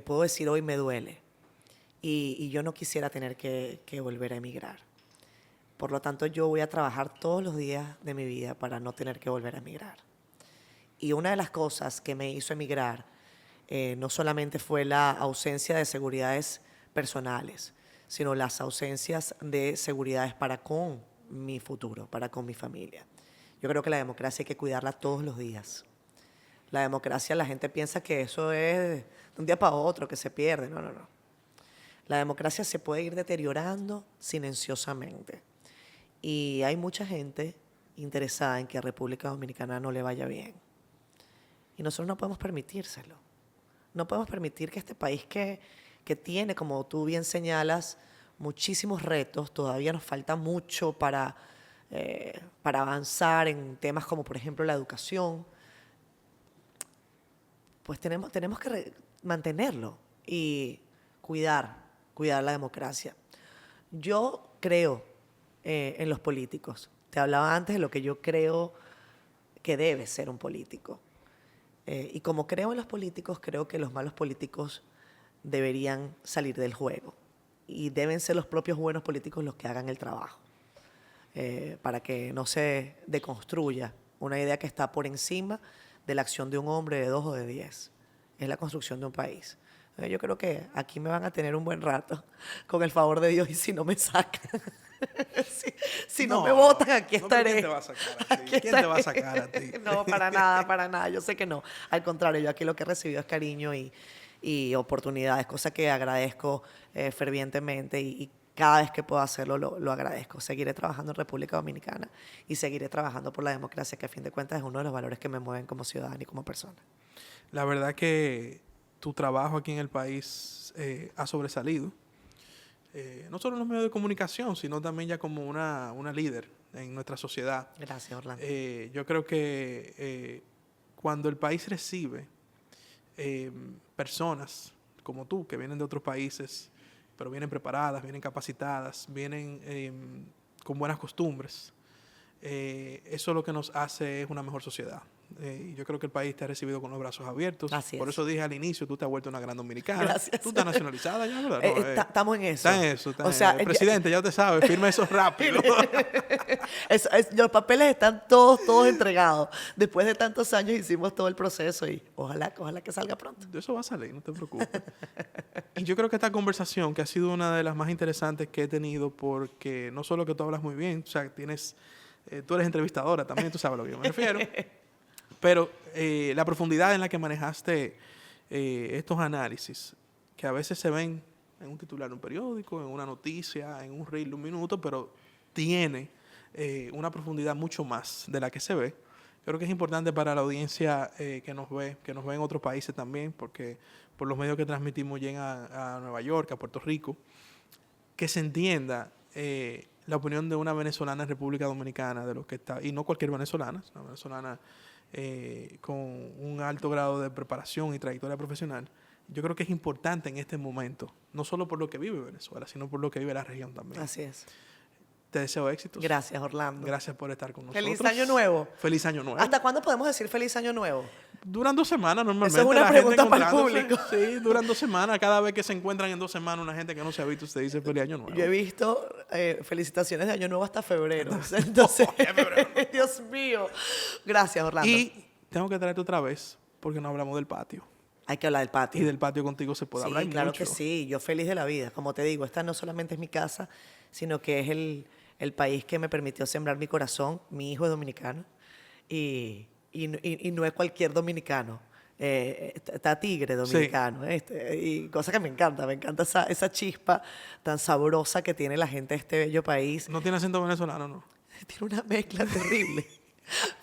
puedo decir hoy me duele. Y yo no quisiera tener que volver a emigrar. Por lo tanto, yo voy a trabajar todos los días de mi vida para no tener que volver a emigrar. Y una de las cosas que me hizo emigrar no solamente fue la ausencia de seguridades personales, sino las ausencias de seguridades para con mi futuro, para con mi familia. Yo creo que la democracia hay que cuidarla todos los días. La democracia, la gente piensa que eso es de un día para otro, que se pierde. No, no, no. La democracia se puede ir deteriorando silenciosamente. Y hay mucha gente interesada en que a República Dominicana no le vaya bien. Y nosotros no podemos permitírselo. No podemos permitir que este país que tiene, como tú bien señalas, muchísimos retos, todavía nos falta mucho para avanzar en temas como, por ejemplo, la educación, pues tenemos que mantenerlo y cuidar la democracia. Yo creo en los políticos. Te hablaba antes de lo que yo creo que debe ser un político. Y como creo en los políticos, creo que los malos políticos deberían salir del juego. Y deben ser los propios buenos políticos los que hagan el trabajo. Para que no se deconstruya una idea que está por encima de la acción de un hombre, de 2 o de 10. Es la construcción de un país. Yo creo que aquí me van a tener un buen rato, con el favor de Dios, y si no me sacan, si no me votan, aquí estaré. ¿Quién te va a sacar a ti? ¿Quién te va a sacar a ti? No, para nada, yo sé que no. Al contrario, yo aquí lo que he recibido es cariño y oportunidades, cosa que agradezco fervientemente y cada vez que puedo hacerlo lo agradezco. Seguiré trabajando en República Dominicana y seguiré trabajando por la democracia, que a fin de cuentas es uno de los valores que me mueven como ciudadana y como persona. La verdad que tu trabajo aquí en el país ha sobresalido, no solo en los medios de comunicación, sino también ya como una líder en nuestra sociedad. Gracias, Orlando. Yo creo que cuando el país recibe personas como tú, que vienen de otros países, pero vienen preparadas, vienen capacitadas, vienen con buenas costumbres, eso lo que nos hace es una mejor sociedad. Yo creo que el país te ha recibido con los brazos abiertos. Así Por es. eso dije al inicio, tú te has vuelto una gran dominicana. Gracias. Tú estás nacionalizada ya, ¿verdad? No, Estamos en eso. está en eso. O sea, el presidente, ya te sabe, firma eso rápido. Los papeles están todos entregados. Después de tantos años hicimos todo el proceso y ojalá que salga pronto. De eso va a salir, no te preocupes. Y yo creo que esta conversación, que ha sido una de las más interesantes que he tenido, porque no solo que tú hablas muy bien, o sea, tú eres entrevistadora también, tú sabes a lo que yo me refiero. Pero la profundidad en la que manejaste estos análisis, que a veces se ven en un titular de un periódico, en una noticia, en un reel de un minuto, pero tiene una profundidad mucho más de la que se ve. Creo que es importante para la audiencia que nos ve en otros países también, porque por los medios que transmitimos llegan a Nueva York, a Puerto Rico, que se entienda la opinión de una venezolana en República Dominicana, de lo que está, y no cualquier venezolana, es una venezolana con un alto grado de preparación y trayectoria profesional. Yo creo que es importante en este momento, no solo por lo que vive Venezuela, sino por lo que vive la región también. Así es. Te deseo éxitos. Gracias, Orlando. Gracias por estar con nosotros. Feliz Año Nuevo. Feliz Año Nuevo. ¿Hasta cuándo podemos decir Feliz Año Nuevo? Duran 2 semanas normalmente. Eso es una la gente pregunta para el encontrándose. público. Sí, duran 2 semanas. Cada vez que se encuentran en 2 semanas una gente que no se ha visto, usted dice Feliz Año Nuevo. Yo he visto felicitaciones de Año Nuevo hasta febrero. Entonces, Dios mío. Gracias, Orlando. Y tengo que traerte otra vez, porque no hablamos del patio. Hay que hablar del patio. Y del patio contigo se puede hablar Sí, claro mucho. que sí. Yo feliz de la vida. Como te digo, esta no solamente es mi casa, sino que es el país que me permitió sembrar mi corazón. Mi hijo es dominicano y no es cualquier dominicano. Está tigre dominicano. Sí. Y cosa que me encanta esa chispa tan sabrosa que tiene la gente de este bello país. No tiene acento venezolano, ¿no? Tiene una mezcla terrible.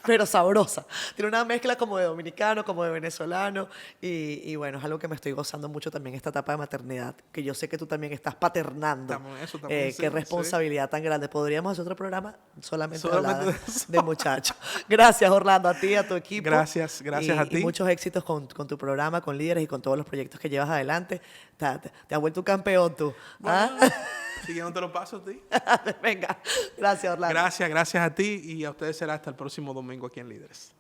pero sabrosa. Tiene una mezcla como de dominicano, como de venezolano. Y bueno, es algo que me estoy gozando mucho también esta etapa de maternidad, que yo sé que tú también estás paternando. Estamos en eso también, sí, Qué responsabilidad tan grande. Podríamos hacer otro programa solamente Solamente hablar de eso. de muchachos. Gracias, Orlando, a ti y a tu equipo. Gracias a ti. Y muchos éxitos con tu programa, con Líderes y con todos los proyectos que llevas adelante. Te has vuelto un campeón tú. ¿Ah? Bueno, siguiendo los pasos a ti. Venga, gracias, Orlando. Gracias a ti y a ustedes será hasta el próximo domingo aquí en Líderes.